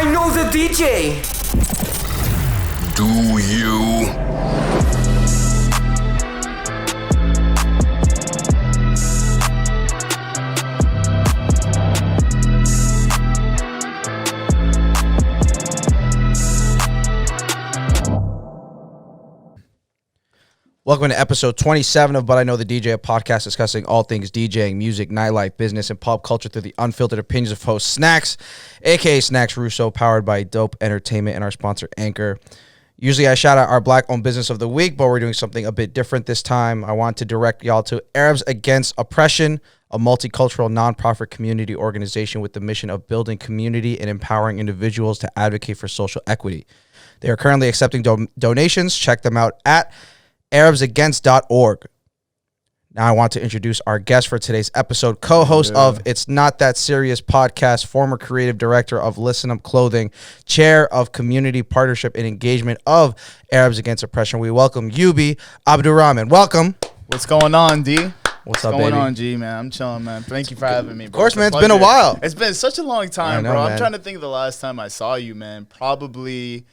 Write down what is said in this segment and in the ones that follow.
I know the DJ. Do you? Welcome to episode 27 of But I Know the DJ, a podcast discussing all things DJing, music, nightlife, business, and pop culture through the unfiltered opinions of host SNAX, aka SNAX Russo, powered by Dope Entertainment and our sponsor Anchor. Usually I shout out our black-owned business of the week, but we're doing something a bit different this time. I want to direct y'all to Arabs Against Oppression, a multicultural nonprofit community organization with the mission of building community and empowering individuals to advocate for social equity. They are currently accepting donations. Check them out at arabsagainst.org. Now I want to introduce our guest for today's episode, co-host of It's Not That Serious podcast, former creative director of Listen Up Clothing, chair of community partnership and engagement of Arabs Against Oppression. We welcome Youbie Abdurrahman. Welcome. What's going on, D? What's up, going baby? on, G, man? I'm chilling, man. Thank you for having me, bro. Of course, man. It's been a while. It's been such a long time, I know, bro. man. I'm trying to think of the last time I saw you, man. Probably,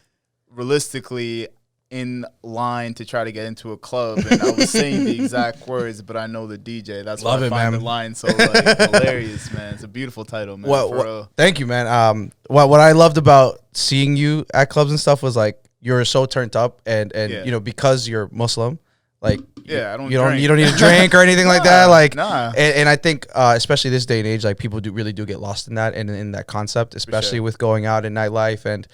realistically, in line to try to get into a club, and I was saying the exact words, but I know the DJ. That's why I find the line so hilarious, man. It's a beautiful title, man. Well, thank you, man. What I loved about seeing you at clubs and stuff was like you were so turned up, and you know, because you're Muslim, like I don't. You don't need a drink or anything like that. Like, nah. And I think especially this day and age, like people really do get lost in that and in that concept, especially with going out in nightlife and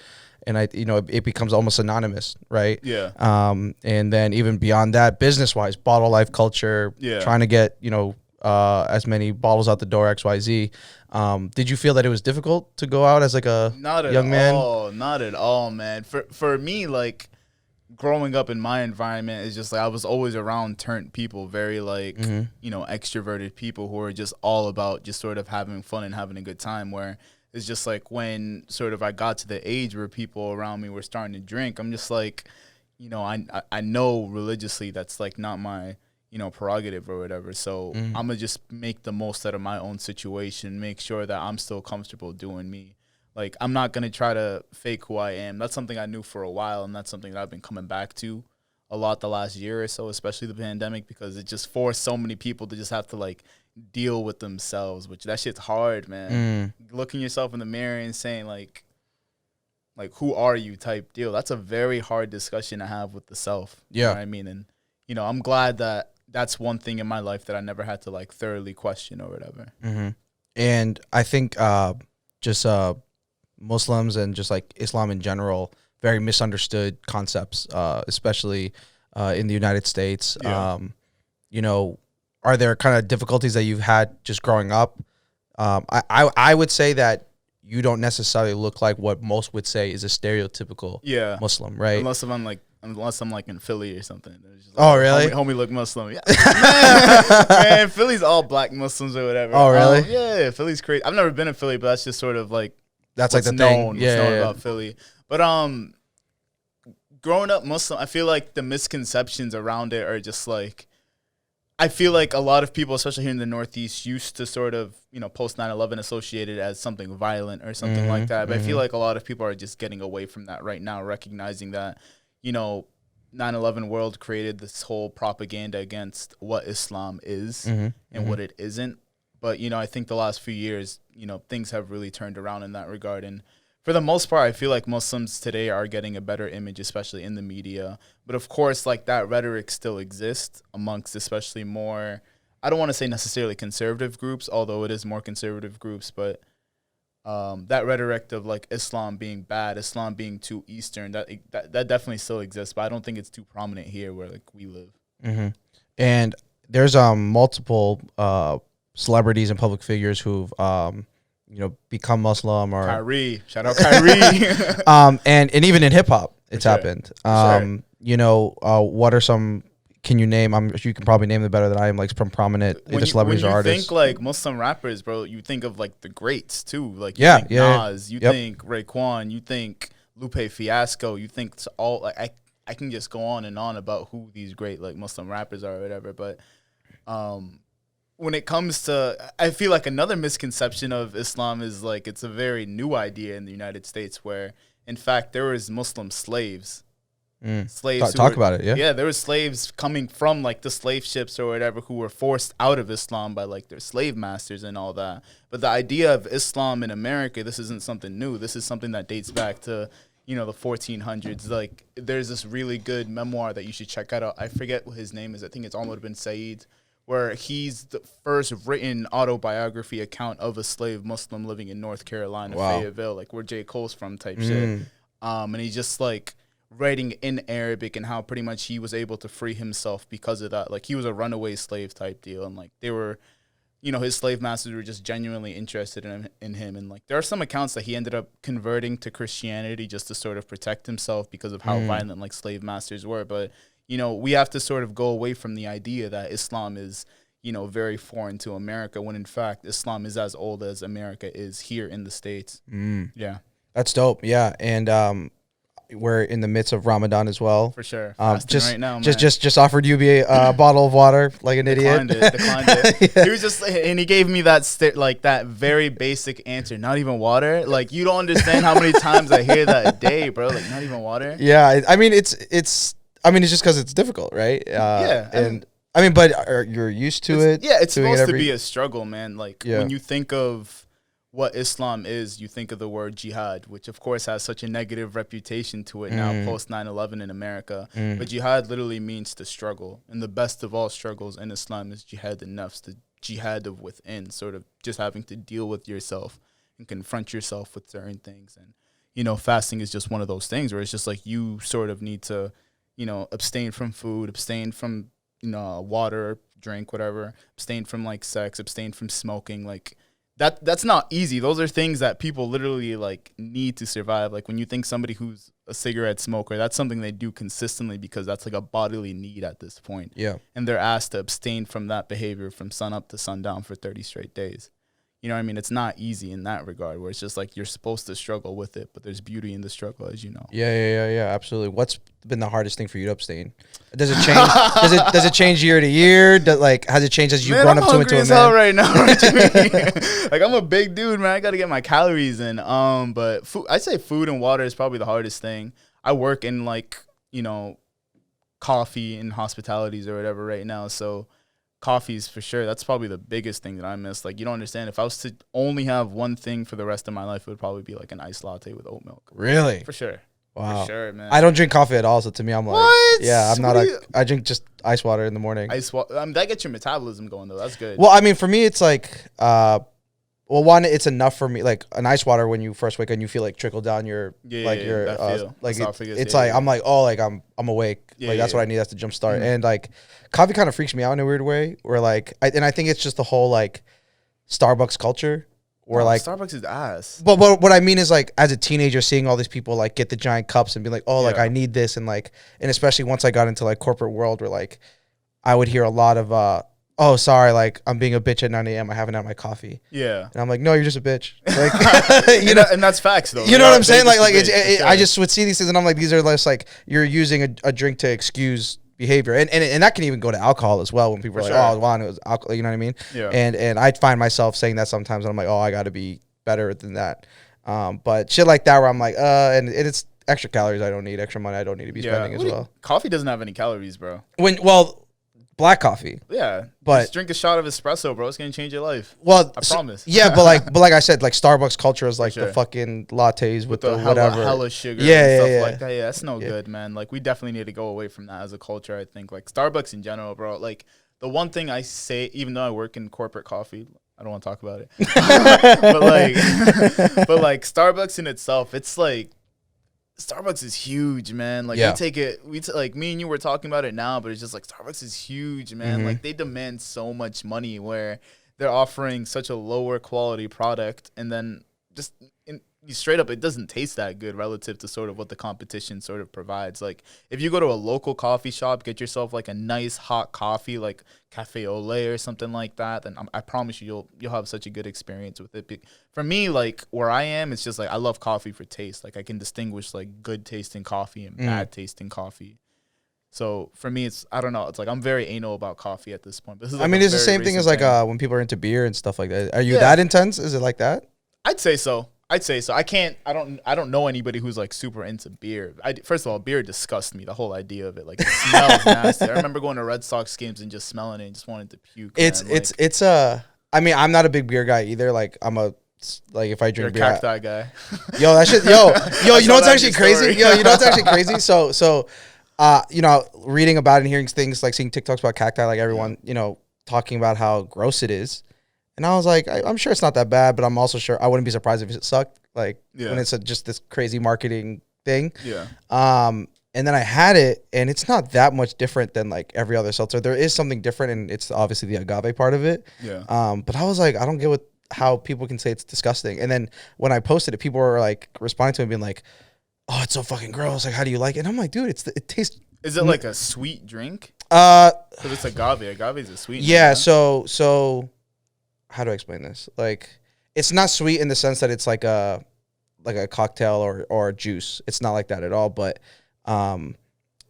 it becomes almost synonymous, right? Yeah. And then even beyond that, business wise, bottle life culture, trying to get as many bottles out the door, XYZ. Did you feel that it was difficult to go out as like a young man? Not at all, man. For me, like, growing up in my environment is just like I was always around turned people, very like extroverted people who are just all about just sort of having fun and having a good time. Where it's just like when sort of I got to the age where people around me were starting to drink, I'm just like, I know religiously that's like not my prerogative or whatever. So I'm gonna just make the most out of my own situation, make sure that I'm still comfortable doing me. Like, I'm not going to try to fake who I am. That's something I knew for a while, and that's something that I've been coming back to a lot the last year or so, especially the pandemic, because it just forced so many people to just have to, like, deal with themselves, which that shit's hard, man. Looking yourself in the mirror and saying, like, who are you type deal. That's a very hard discussion to have with the self. Yeah. You know what I mean? And, I'm glad that that's one thing in my life that I never had to, like, thoroughly question or whatever. And I think Muslims and just like Islam in general, very misunderstood concepts, especially in the United States. Yeah. Are there kind of difficulties that you've had just growing up? I would say that you don't necessarily look like what most would say is a stereotypical Muslim, right? Unless I'm like in Philly or something. Just Oh, really? Homie look Muslim. Yeah. Man, Philly's all black Muslims or whatever. Oh, really? Yeah, Philly's crazy. I've never been in Philly, but that's just sort of like that's like the known, thing. Yeah, known about Philly. But growing up Muslim, I feel like the misconceptions around it are just like, I feel like a lot of people, especially here in the Northeast, used to sort of, post 9/11 associate it as something violent or something like that. But I feel like a lot of people are just getting away from that right now, recognizing that, 9/11 world created this whole propaganda against what Islam is and what it isn't. But, I think the last few years, things have really turned around in that regard. And for the most part, I feel like Muslims today are getting a better image, especially in the media. But of course, like, that rhetoric still exists amongst especially more, I don't want to say necessarily conservative groups, although it is more conservative groups, but that rhetoric of like Islam being bad, Islam being too Eastern, that definitely still exists. But I don't think it's too prominent here where like we live. And there's multiple celebrities and public figures who've become Muslim or Kyrie, shout out Kyrie. and even in hip hop it's happened. What are some, can you name, I'm sure you can probably name them better than I am, like from prominent celebrities or artists? When you think like Muslim rappers, bro, you think of like the greats too. Like you think Nas, you think Raekwon, you think Lupe Fiasco, you think all, like I can just go on and on about who these great like Muslim rappers are or whatever, but when it comes to, I feel like another misconception of Islam is like it's a very new idea in the United States where, in fact, there was Muslim slaves. Slaves Talk about it, yeah. Yeah, there were slaves coming from like the slave ships or whatever who were forced out of Islam by like their slave masters and all that. But the idea of Islam in America, this isn't something new. This is something that dates back to, you know, the 1400s. Like, there's this really good memoir that you should check out. I forget what his name is. I think it's Ahmad bin Said, where he's the first written autobiography account of a slave Muslim living in North Carolina, Fayetteville, like where J. Cole's from type shit. And he's just like writing in Arabic and how pretty much he was able to free himself because of that. Like, he was a runaway slave type deal. And like they were, you know, his slave masters were just genuinely interested in him. And like there are some accounts that he ended up converting to Christianity just to sort of protect himself because of how violent like slave masters were. But, you know, we have to sort of go away from the idea that Islam is, you know, very foreign to America when in fact Islam is as old as America is here in the States. Yeah. That's dope. Yeah. And we're in the midst of Ramadan as well. For sure. Just right now, man. just offered Youbie a bottle of water like an idiot. Declined it. Yeah. He was just, and he gave me that like that very basic answer. Not even water. Like, you don't understand how many times I hear that a day, bro. Like, not even water. Yeah, I mean it's just because it's difficult, right? Yeah, and I mean, but you're used to it. Yeah, it's supposed to be a struggle, man. Like, yeah. When you think of what Islam is, you think of the word jihad, which of course has such a negative reputation to it now post 9/11 in America. But jihad literally means to struggle. And the best of all struggles in Islam is jihad an-nafs, the jihad of within, sort of just having to deal with yourself and confront yourself with certain things. And, you know, fasting is just one of those things where it's just like you sort of need to, you know, abstain from food, abstain from, you know, water, drink, whatever, abstain from like sex, abstain from smoking, like that's not easy. Those are things that people literally like need to survive. Like, when you think somebody who's a cigarette smoker, that's something they do consistently because that's like a bodily need at this point. Yeah. And they're asked to abstain from that behavior from sun up to sundown for 30 straight days. You know what I mean? It's not easy in that regard, where it's just like you're supposed to struggle with it, but there's beauty in the struggle, as you know. Yeah, absolutely. What's been the hardest thing for you to abstain? Does it change? does it change year to year? Has it changed as you've grown up to into a man? Hell right now. Like, I'm a big dude, man. I got to get my calories in. But food, I say food and water is probably the hardest thing. I work in like, you know, coffee and hospitalities or whatever right now, so coffees for sure. That's probably the biggest thing that I miss. Like, you don't understand. If I was to only have one thing for the rest of my life, it would probably be like an iced latte with oat milk. Really? For sure. Wow. For sure, man. I don't drink coffee at all, so to me, I'm like, what? Yeah, I'm not I drink just ice water in the morning. That gets your metabolism going though. That's good. Well, I mean, for me, it's like, one, it's enough for me. Like an ice water, when you first wake up, and you feel like trickle down your it's like I'm like, oh, like I'm awake. Like that's what I need. That's the jump start. And like coffee kind of freaks me out in a weird way. Where like, I think it's just the whole like Starbucks culture. Where like Starbucks is ass. But what I mean is, like, as a teenager, seeing all these people like get the giant cups and be like, oh, like I need this, and like, and especially once I got into like corporate world, where like I would hear a lot of oh, sorry, like I'm being a bitch at 9 a.m. I haven't had my coffee. Yeah. And I'm like, no, you're just a bitch. Like, you know, and that's facts though. You know what I'm saying? Like I just would see these things and I'm like, these are less like you're using a drink to excuse behavior. And that can even go to alcohol as well, when people are like, oh, well, it was alcohol, you know what I mean? Yeah. And I find myself saying that sometimes, and I'm like, oh, I got to be better than that. But shit like that where I'm like, and it's extra calories I don't need, extra money I don't need to be spending as well. Coffee doesn't have any calories, bro. Black coffee. Yeah. But just drink a shot of espresso, bro. It's going to change your life. Well, I promise. Yeah, but like I said, like Starbucks culture is like the fucking lattes with the whatever. Hella sugar and stuff like that. Yeah, that's no good, man. Like, we definitely need to go away from that as a culture, I think. Like, Starbucks in general, bro. Like, the one thing I say, even though I work in corporate coffee, I don't want to talk about it. but like Starbucks in itself, it's like, Starbucks is huge, man. Like, like me and you were talking about it now, but it's just like Starbucks is huge, man. Like, they demand so much money where they're offering such a lower quality product, and then just straight up, it doesn't taste that good relative to sort of what the competition sort of provides. Like, if you go to a local coffee shop, get yourself like a nice hot coffee, like Cafe Ole or something like that, then I promise you'll have such a good experience with it. For me, like where I am, it's just like I love coffee for taste. Like, I can distinguish like good tasting coffee and bad tasting coffee. So for me, I don't know. It's like I'm very anal about coffee at this point. This is I mean, it's the same thing as like when people are into beer and stuff like that. Are you that intense? Is it like that? I'd say so. I don't know anybody who's like super into beer. First of all, beer disgusts me. The whole idea of it, like, it smells nasty. I remember going to Red Sox games and just smelling it and just wanted to puke. I mean, I'm not a big beer guy either. Like, if I drink beer, cacti guy. Yo, that shit. Yo, you know what's actually crazy? Yo, you know what's actually crazy? So, reading about it and hearing things, like seeing TikToks about cacti, like everyone, talking about how gross it is. And I was like, I'm sure it's not that bad, but I'm also sure I wouldn't be surprised if it sucked. Like, when it's just this crazy marketing thing. Yeah. And then I had it, and it's not that much different than like every other seltzer. There is something different, and it's obviously the agave part of it. Yeah. But I was like, I don't get how people can say it's disgusting. And then when I posted it, people were like responding to it, being like, "Oh, it's so fucking gross. Like, how do you like it?" And I'm like, dude, it tastes. Is it like a sweet drink? Because it's agave. Agave is a sweet. Yeah. Drink, so how do I explain this? Like, it's not sweet in the sense that it's like a cocktail or a juice. It's not like that at all. But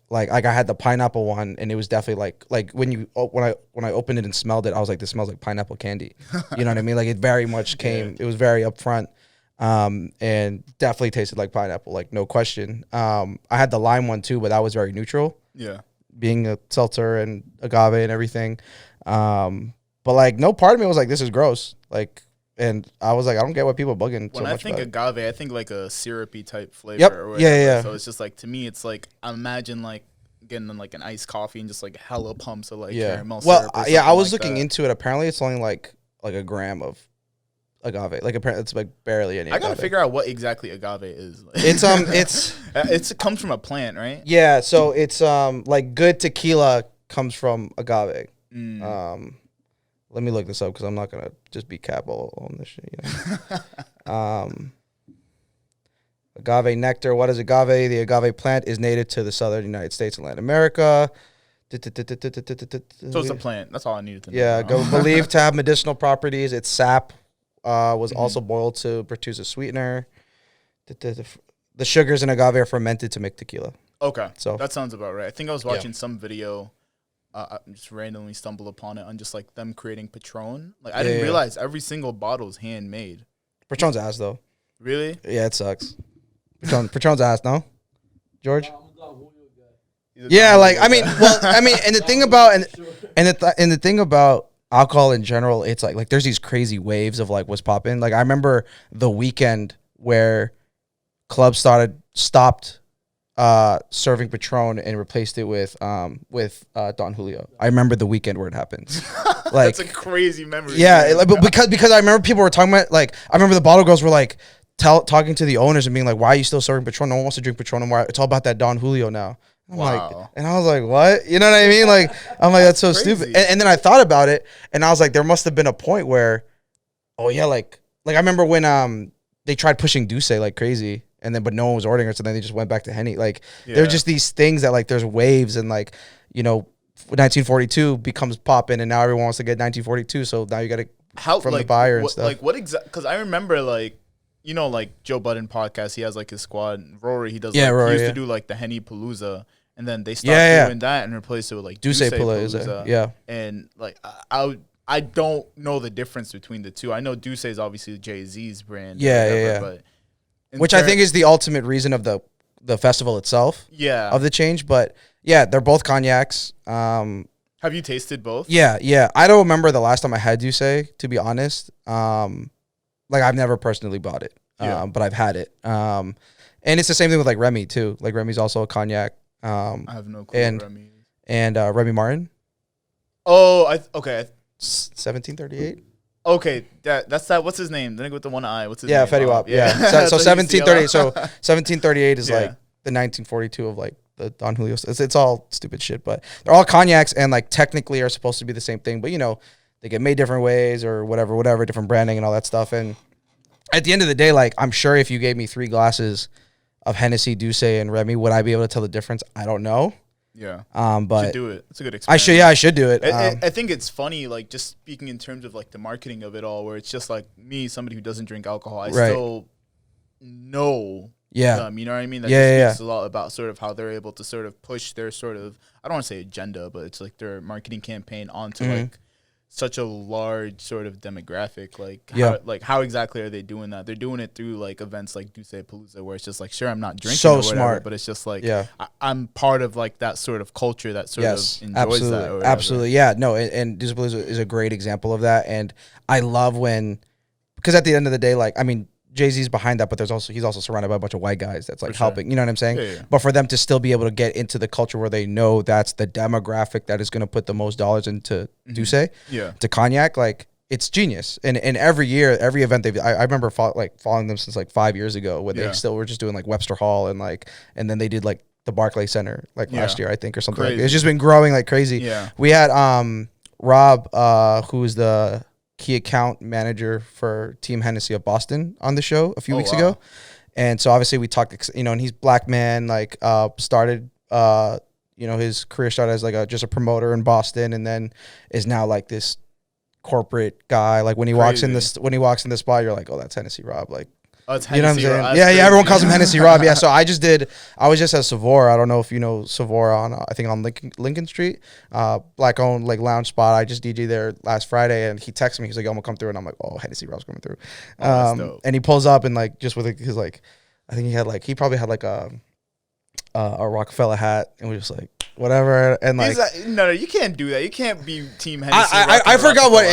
like I had the pineapple one, and it was definitely like when I opened it and smelled it, I was like, this smells like pineapple candy. You know what I mean? Like, it very much came. Yeah. It was very upfront, and definitely tasted like pineapple, like no question. I had the lime one too, but that was very neutral. Yeah, being a seltzer and agave and everything. But like, no part of me was like, this is gross. Like, and I was like, I don't get why people bugging so much. When I think agave, I think like a syrupy type flavor. Yep. Or whatever. Yeah. So it's just like, to me, it's like, I imagine like getting like an iced coffee and just like hella pumps of like caramel syrup. Well, I was looking into it. Apparently, it's only like a gram of agave. Like, apparently, it's like barely any. I gotta figure out what exactly agave is. It comes from a plant, right? Yeah. So it's like good tequila comes from agave. Let me look this up because I'm not gonna just be cap on this shit. Agave nectar. What is agave? The agave plant is native to the southern United States and Latin America. So it's a plant. That's all I needed to know. Yeah, believed to have medicinal properties. Its sap was also boiled to produce a sweetener. The sugars in agave are fermented to make tequila. Okay, so that sounds about right. I think I was watching some video. I just randomly stumbled upon it on just like them creating Patron. Like, I didn't realize every single bottle is handmade. Patron's ass though. Really? Yeah, it sucks. Patron's ass, no? George? Yeah, like, I mean, and the thing about and the thing about alcohol in general, it's like there's these crazy waves of like what's popping. Like, I remember the weekend where clubs stopped serving Patron and replaced it with Don Julio. I remember the weekend where it happened. Like, that's a crazy memory. Yeah, but because I remember people were talking about, like, I remember the bottle girls were like talking to the owners and being like, "Why are you still serving Patron? No one wants to drink Patron anymore. It's all about that Don Julio now." I'm like, and I was like, "What?" You know what I mean? Like, I'm like, that's so stupid. And then I thought about it, and I was like, there must have been a point where, oh yeah, like I remember when they tried pushing Douce like crazy. And then, but no one was ordering it, so then they just went back to Henny. Like, there's just these things that, like, there's waves, and, like, 1942 becomes popping, and now everyone wants to get 1942, so now you got to from the buyer and stuff. Like, what exactly? Because I remember, like, like Joe Budden podcast, he has like his squad. Rory, he does. Rory, he used to do like the Henny Palooza, and then they stopped doing that and replaced it with like Douce Palooza. Yeah, and like I don't know the difference between the two. I know Douce is obviously Jay-Z's brand. But which I think is the ultimate reason of the festival itself. Yeah. Of the change. But yeah, they're both cognacs. Have you tasted both? Yeah. I don't remember the last time I had Douce, to be honest. Like, I've never personally bought it. But I've had it. And it's the same thing with like Remy too. Like, Remy's also a cognac. I have no clue what Remy is. And Remy Martin. Oh, okay. 1738. Okay, that's that. What's his name? The nigga with the one eye. What's his name? Fetty Wap. Yeah. So 1738. So 1738 is like the 1942 of like the Don Julio. It's all stupid shit, but they're all cognacs and like technically are supposed to be the same thing, but they get made different ways or whatever, different branding and all that stuff. And at the end of the day, like, I'm sure if you gave me 3 glasses of Hennessy, Douce, and Remy, would I be able to tell the difference? I don't know. Yeah. But you should do it. It's a good experience. I should do it. I think it's funny, like, just speaking in terms of like the marketing of it all, where it's just like me, somebody who doesn't drink alcohol, I still know Yeah. You know what I mean? That Yeah, just speaks a lot about sort of how they're able to sort of push their sort of, I don't want to say agenda, but it's like their marketing campaign onto like such a large sort of demographic. Like how exactly are they doing that? They're doing it through like events like Duce Palooza, where it's just like, sure, I'm not drinking So or whatever, smart. but it's just like Yeah. I'm part of like that sort of culture that sort of enjoys absolutely, that. Or whatever. absolutely, yeah. No, and Duce Palooza is a great example of that, and I love when, because at the end of the day, like, I mean, Jay-Z's behind that, but he's also surrounded by a bunch of white guys that's like helping, you know what I'm saying? Yeah. But for them to still be able to get into the culture where they know that's the demographic that is going to put the most dollars into Duce, to cognac, like, it's genius. And every year, every event I remember following them since like 5 years ago, when they still were just doing like Webster Hall and then they did like the Barclay Center like last year, I think, or something. Like it's just been growing like crazy. Yeah. We had Rob, who's the key account manager for Team Hennessy of Boston, on the show a few weeks ago. And so obviously we talked, you know, and he's black man, like started, you know, his career started as like just a promoter in Boston, and then is now like this corporate guy. Like when he walks in the spot, you're like, oh, that's Hennessy Rob. Like, Oh, it's you know what I'm Hennessy saying? Rob. Yeah, everyone calls him Hennessy Rob. Yeah, so I was just at Savora. I don't know if you know Savora I think on Lincoln Street, black owned like lounge spot. I just DJ there last Friday, and he texted me. He's like, "I'm gonna come through," and I'm like, "Oh, Hennessy Rob's coming through." That's dope. And he pulls up and like just with his like, I think he probably had like a Rockefeller hat, and we're just like, whatever. And like, no, you can't do that. You can't be Team Hennessy. I forgot what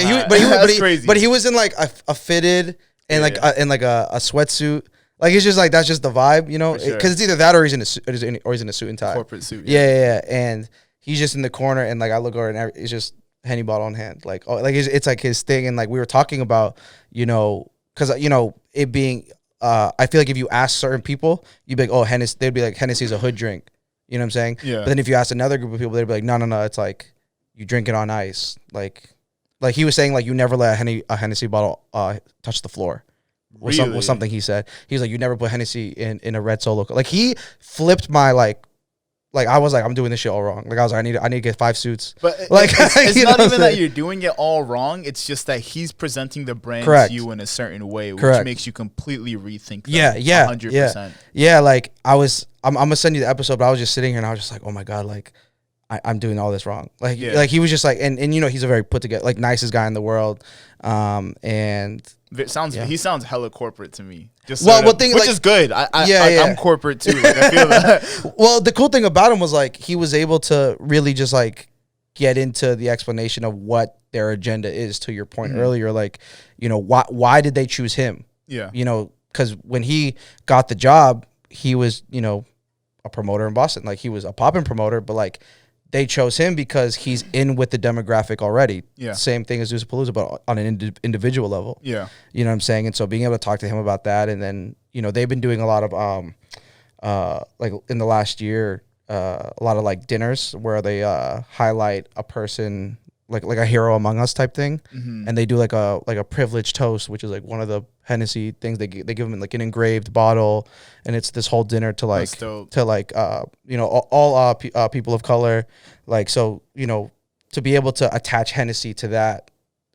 but he was in like a fitted and in like a sweatsuit. Like, it's just like, that's just the vibe, you know, because it's either that or he's in a suit and tie, corporate suit. Yeah. And he's just in the corner, and like I look over and it's just Henny bottle in hand, like, oh, like it's like his thing. And like we were talking about, you know, because you know it being, I feel like if you ask certain people, you'd be like, oh, Hennessy, they'd be like, Hennessy's a hood drink. You know what I'm saying? Yeah. But then if you ask another group of people, they'd be like, no, it's like you drink it on ice. Like he was saying, like, you never let a Hennessy bottle touch the floor. Was something he said. He's like, you never put Hennessy in a red Solo. Like, he flipped my like I was like, I'm doing this shit all wrong. Like, I was like, I need to get 5 suits. But like, it's not even that you're doing it all wrong. It's just that he's presenting the brand to you in a certain way, which makes you completely rethink them. Yeah, 100%. Yeah, like I'm gonna send you the episode, but I was just sitting here and I was just like, oh my God, like I'm doing all this wrong. Like, like he was just like, and you know, he's a very put together, like, nicest guy in the world. And he sounds hella corporate to me. Just which is good. I'm corporate too. Like, I feel that. Well, the cool thing about him was like he was able to really just like get into the explanation of what their agenda is. To your point earlier, like, you know, why did they choose him? Yeah, you know, because when he got the job, he was, you know, a promoter in Boston. Like, he was a poppin' promoter, but like, they chose him because he's in with the demographic already. Yeah. Same thing as Duce Palooza, but on an individual level. Yeah. You know what I'm saying? And so being able to talk to him about that, and then, you know, they've been doing a lot of, like in the last year, a lot of like dinners where they highlight a person, like a hero among us type thing. And they do like a privileged toast, which is like one of the Hennessy things. They give them like an engraved bottle, and it's this whole dinner to like you know, all people of color. Like, so, you know, to be able to attach Hennessy to that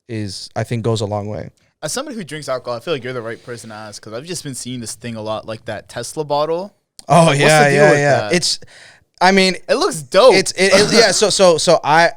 is, I think, goes a long way. As somebody who drinks alcohol, I feel like you're the right person to ask, because I've just been seeing this thing a lot, like that Tesla bottle. Oh, like, yeah. It's, I mean, it looks dope. Yeah. So I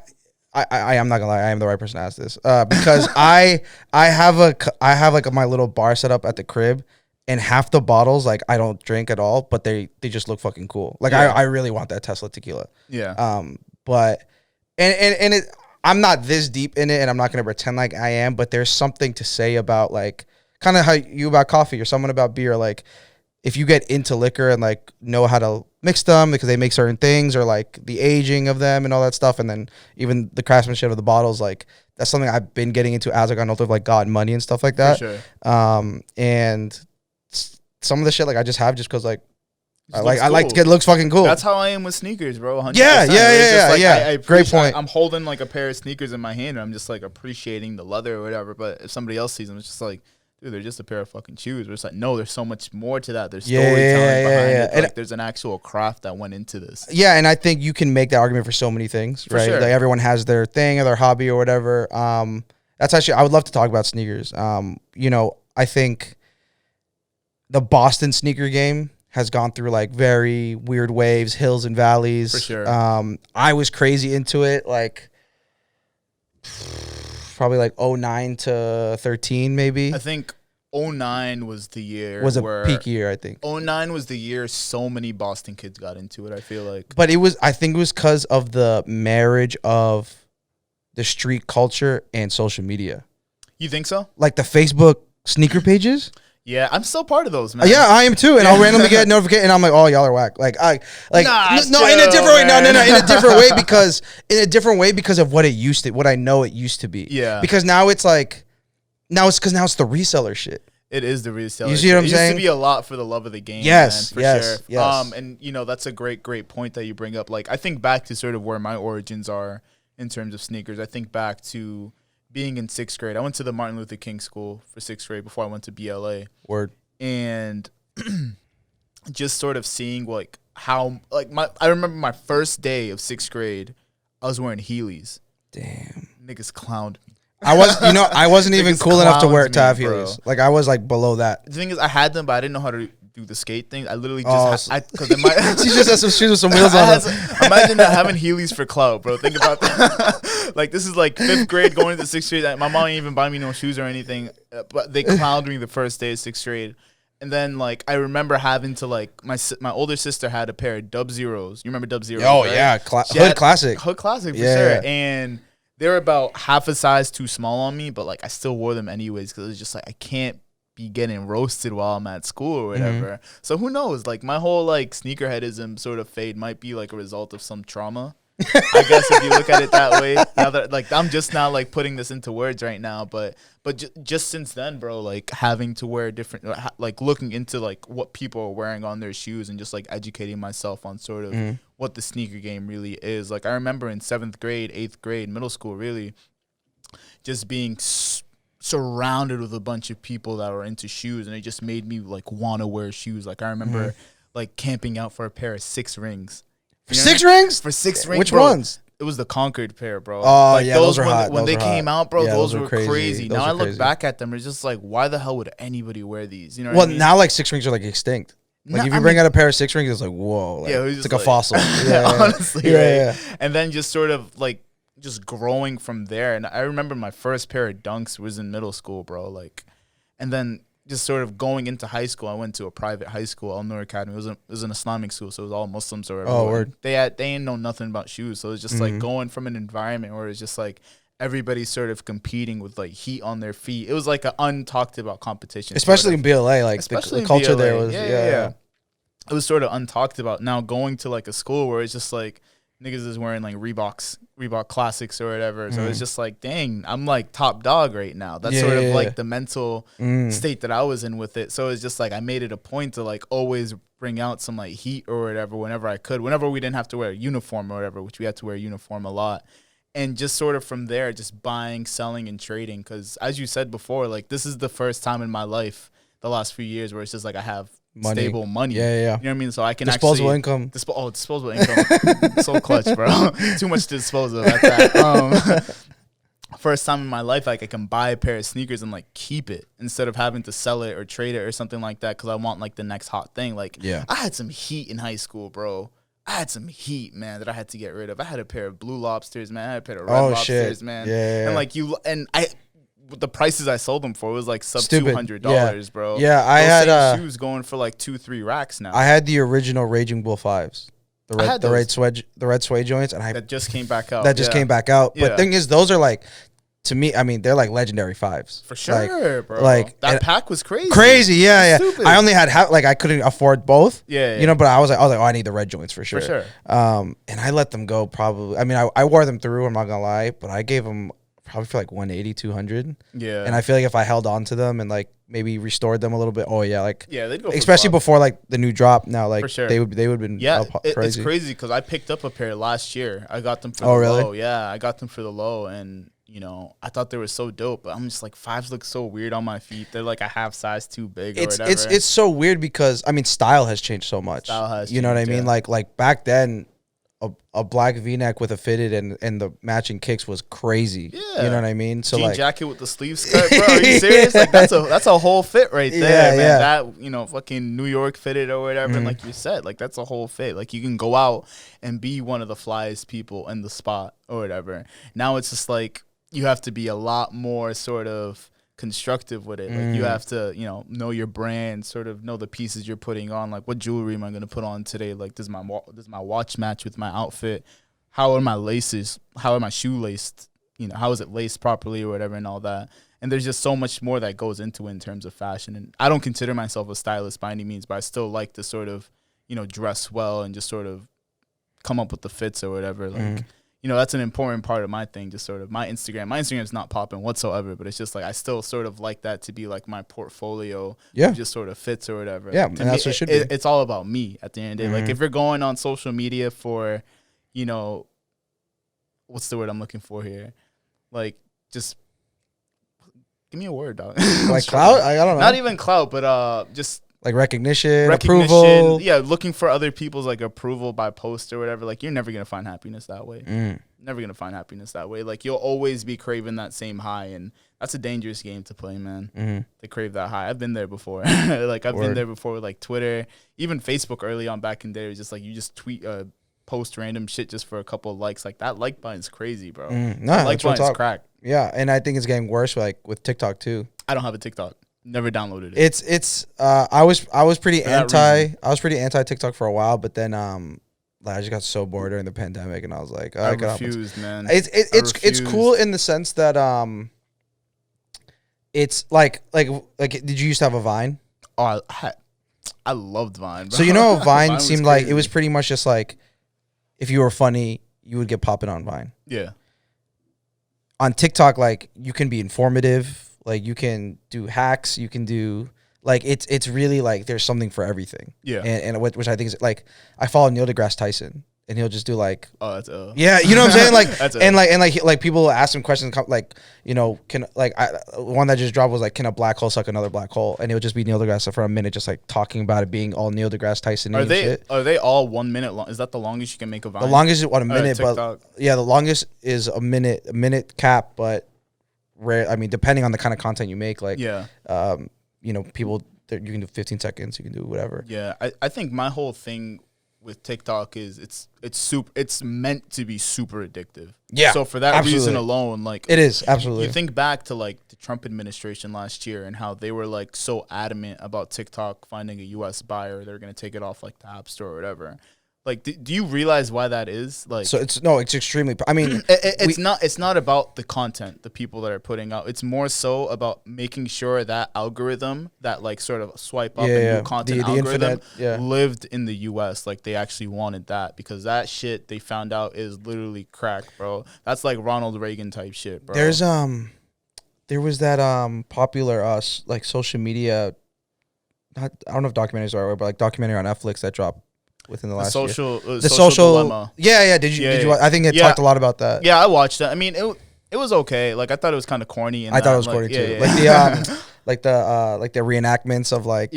am not gonna lie, I am the right person to ask this, because I have like my little bar set up at the crib, and half the bottles, like, I don't drink at all, but they just look fucking cool. Like, I really want that Tesla tequila. Yeah. But and it, I'm not this deep in it, and I'm not gonna pretend like I am, but there's something to say about, like, kind of how you about coffee or someone about beer. Like, if you get into liquor and like know how to mix them because they make certain things, or like the aging of them and all that stuff, and then even the craftsmanship of the bottles, like, that's something I've been getting into as I got older, like God, money and stuff like that. For sure. And some of the shit, like, I just have just because, like, I like to get, it looks fucking cool. That's how I am with sneakers, bro. 100%. Yeah. Great point. I'm holding like a pair of sneakers in my hand, and I'm just like appreciating the leather or whatever. But if somebody else sees them, it's just like, dude, they're just a pair of fucking shoes. But it's like, no, there's so much more to that. There's storytelling behind it. Like, there's an actual craft that went into this. Yeah, and I think you can make that argument for so many things, right? Sure. Like, everyone has their thing or their hobby or whatever. That's actually, I would love to talk about sneakers. You know, I think the Boston sneaker game has gone through like very weird waves, hills and valleys. For sure. I was crazy into it, like probably like 09 to 13 maybe. I think 09 was the year. Was a where peak year, I think. 09 was the year so many Boston kids got into it, I feel like. But I think it was because of the marriage of the street culture and social media. You think so? Like the Facebook sneaker pages. Yeah, I'm still part of those, man. Yeah, I am too, and I'll randomly get a notification, and I'm like, "Oh, y'all are whack." Like, no, in a different way. No, in a different way because of what I know it used to be. Yeah. Because now it's like, now it's the reseller shit. It is the reseller. You see what I'm saying? It used to be a lot for the love of the game. Yes, man, yes, sure. yes. And that's a great point that you bring up. Like, I think back to sort of where my origins are in terms of sneakers. I think back to being in 6th grade. I went to the Martin Luther King School for 6th grade before I went to BLA. Word. And just sort of seeing like how I remember my first day of 6th grade, I was wearing Heelys. Damn. Niggas clowned me. I wasn't even cool enough to have me, Heelys. Like I was like below that. The thing is, I had them, but I didn't know how to do the skate thing. I literally just because she just has some shoes with some wheels on them. Imagine not having Heelys for clout, bro. Think about that. Like, this is like 5th grade going into 6th grade. My mom didn't even buy me no shoes or anything, but they clowned me the first day of 6th grade. And then, like, I remember having to, like, my older sister had a pair of Dub Zeros. You remember Dub Zeros? Oh, right? yeah. Hood classic. Hood classic, for Yeah. sure. And they were about half a size too small on me, but, like, I still wore them anyways because it was just, like, I can't be getting roasted while I'm at school or whatever. Mm-hmm. So who knows? Like, my whole, like, sneakerheadism sort of fade might be, like, a result of some trauma. I guess if you look at it that way. Now that, like, I'm just now like putting this into words right now, but just since then, bro, like having to wear different, like looking into like what people are wearing on their shoes and just like educating myself on sort of what the sneaker game really is. Like, I remember in 7th grade, 8th grade, middle school, really just being surrounded with a bunch of people that were into shoes, and it just made me like want to wear shoes. Like, I remember like camping out for a pair of 6 rings. For 6 rings? For 6 rings, Which bro. ones? It was the Concord pair, bro. Oh, like, yeah, those were hot. When they came out, bro, yeah, those were crazy. Those now were I look crazy. back at them, it's just like, why the hell would anybody wear these? You know what Well, I mean? now like 6 rings are like extinct. Like if you bring out a pair of 6 rings, it's like, whoa. Like, Yeah, it's like a fossil. Yeah, honestly, yeah, right? yeah. And then just sort of like just growing from there. And I remember my first pair of Dunks was in middle school, bro. Like, and then just sort of going into high school, I went to a private high school, Al Noor Academy. It was an Islamic school, so it was all Muslims or whatever. Oh, word. They didn't know nothing about shoes, so it was just like going from an environment where it's just like everybody's sort of competing with like heat on their feet. It was like an untalked about competition, Especially in BLA, like the culture there was, yeah. It was sort of untalked about. Now going to like a school where it's just like niggas is wearing like Reebok Classics or whatever. So it's just like, dang, I'm like top dog right now. That's sort of like the mental state that I was in with it. So it's just like I made it a point to like always bring out some like heat or whatever whenever I could. Whenever we didn't have to wear a uniform or whatever, which we had to wear a uniform a lot. And just sort of from there, just buying, selling, and trading. Because as you said before, like this is the first time in my life, the last few years, where it's just like I have stable money. Yeah. You know what I mean? So I can disposable income. Disposable income. So clutch, bro. Too much to dispose of at that. First time in my life, like I can buy a pair of sneakers and like keep it instead of having to sell it or trade it or something like that because I want like the next hot thing. Like, I had some heat in high school, bro. I had some heat, man, that I had to get rid of. I had a pair of Blue Lobsters, man. I had a pair of Red Lobsters, man. Yeah. And like the prices I sold them for was like sub Stupid. $200, bro. Yeah, I Those had same shoes going for like 2-3 racks now. I had the original Raging Bull 5s. The red suede joints, and that just came back out. Came back out. Yeah. But thing is, those are like, to me, I mean, they're like legendary 5s. For sure, bro. Like that pack was crazy. Crazy, yeah. Stupid. I only had I couldn't afford both. Yeah. You know, but I was like, oh, I need the red joints for sure. For sure. And I let them go probably. I mean, I wore them through. I'm not gonna lie, but I gave them probably for like 180, 200. Yeah. And I feel like if I held on to them and like maybe restored them a little bit, they'd go for especially fun. before like the new drop. Now, like For sure. they would have been It's crazy. crazy because I picked up a pair last year. I got them for Oh, the really? low. Yeah, I got them for the low, and you know, I thought they were so dope. But I'm just like 5s look so weird on my feet. They're like a half size too big or whatever. It's so weird because I mean style has changed so much. Style has you know what I changed, mean? yeah. Like back then, a black V-neck with a fitted and the matching kicks was crazy. Yeah. You know what I mean? So jean jacket with the sleeves cut, bro. Are you serious? Like that's a whole fit right there, man. That fucking New York fitted or whatever. And like you said, like that's a whole fit. Like you can go out and be one of the flyest people in the spot or whatever. Now it's just like you have to be a lot more sort of constructive with it. Like you have to, know your brand, sort of know the pieces you're putting on. Like what jewelry am I going to put on today? Like does my watch match with my outfit? How are my laces? How are my shoelaced? How is it laced properly or whatever and all that? And there's just so much more that goes into it in terms of fashion. And I don't consider myself a stylist by any means, but I still like to sort of, dress well and just sort of come up with the fits or whatever. Like, that's an important part of my thing, just sort of my Instagram. My Instagram is not popping whatsoever, but it's just like I still sort of like that to be like my portfolio. Yeah. Just sort of fits or whatever. Yeah, and that's what it should be. It's all about me at the end of the day. Like if you're going on social media for, what's the word I'm looking for here? Like just give me a word, dog. Like clout? I don't know. Not even clout, but just like recognition, approval. Yeah, looking for other people's like approval by post or whatever. Like you're never gonna find happiness that way. Never gonna find happiness that way. Like you'll always be craving that same high, and that's a dangerous game to play, man. To crave that high. I've been there before. Like I've been there before with like Twitter, even Facebook early on back in the day. It was just like you just tweet post random shit just for a couple of likes. Like that like button's crazy, bro. Like button's crack. Yeah, and I think it's getting worse like with TikTok too. I don't have a TikTok. Never downloaded it. It's I was pretty anti TikTok for a while, but then I just got so bored during the pandemic, and I was like, I refused, man. It's cool in the sense that it's like did you used to have a Vine? Oh, I loved Vine, bro. So Vine seemed like it was pretty much just like if you were funny, you would get popping on Vine. Yeah. On TikTok, like you can be informative. Like you can do hacks, you can do like it's really like there's something for everything. Yeah, and which I think is like I follow Neil deGrasse Tyson, and he'll just do like yeah, you know what I'm saying, like and people ask him questions like can like one that just dropped was like can a black hole suck another black hole, and it would just be Neil deGrasse for a minute just like talking about it being all Neil deGrasse Tyson. Are they all 1 minute long? Is that the longest you can make a Vine? The longest is a minute, but yeah, the longest is a minute cap, but. Rare. I mean, depending on the kind of content you make, like, people, you can do 15 seconds, you can do whatever. Yeah, I think my whole thing with TikTok is it's meant to be super addictive. Yeah. So for that reason alone, like, it is absolutely. You think back to like the Trump administration last year and how they were like so adamant about TikTok finding a U.S. buyer, they're gonna take it off like the App Store or whatever. Like, do you realize why that is? Like, so it's extremely. I mean, it's not about the content, the people that are putting out. It's more so about making sure that algorithm, that like sort of swipe up and new content algorithm, lived in the U.S. Like they actually wanted that because that shit they found out is literally crack, bro. That's like Ronald Reagan type shit, bro. There was that popular like social media. I don't know if documentaries are, but like documentary on Netflix that dropped. Within the last year. The social dilemma. Yeah. Did you? I think it talked a lot about that. Yeah, I watched that. I mean, it was okay. Like I thought it was kind of corny. And I thought it was corny too. Like the reenactments of like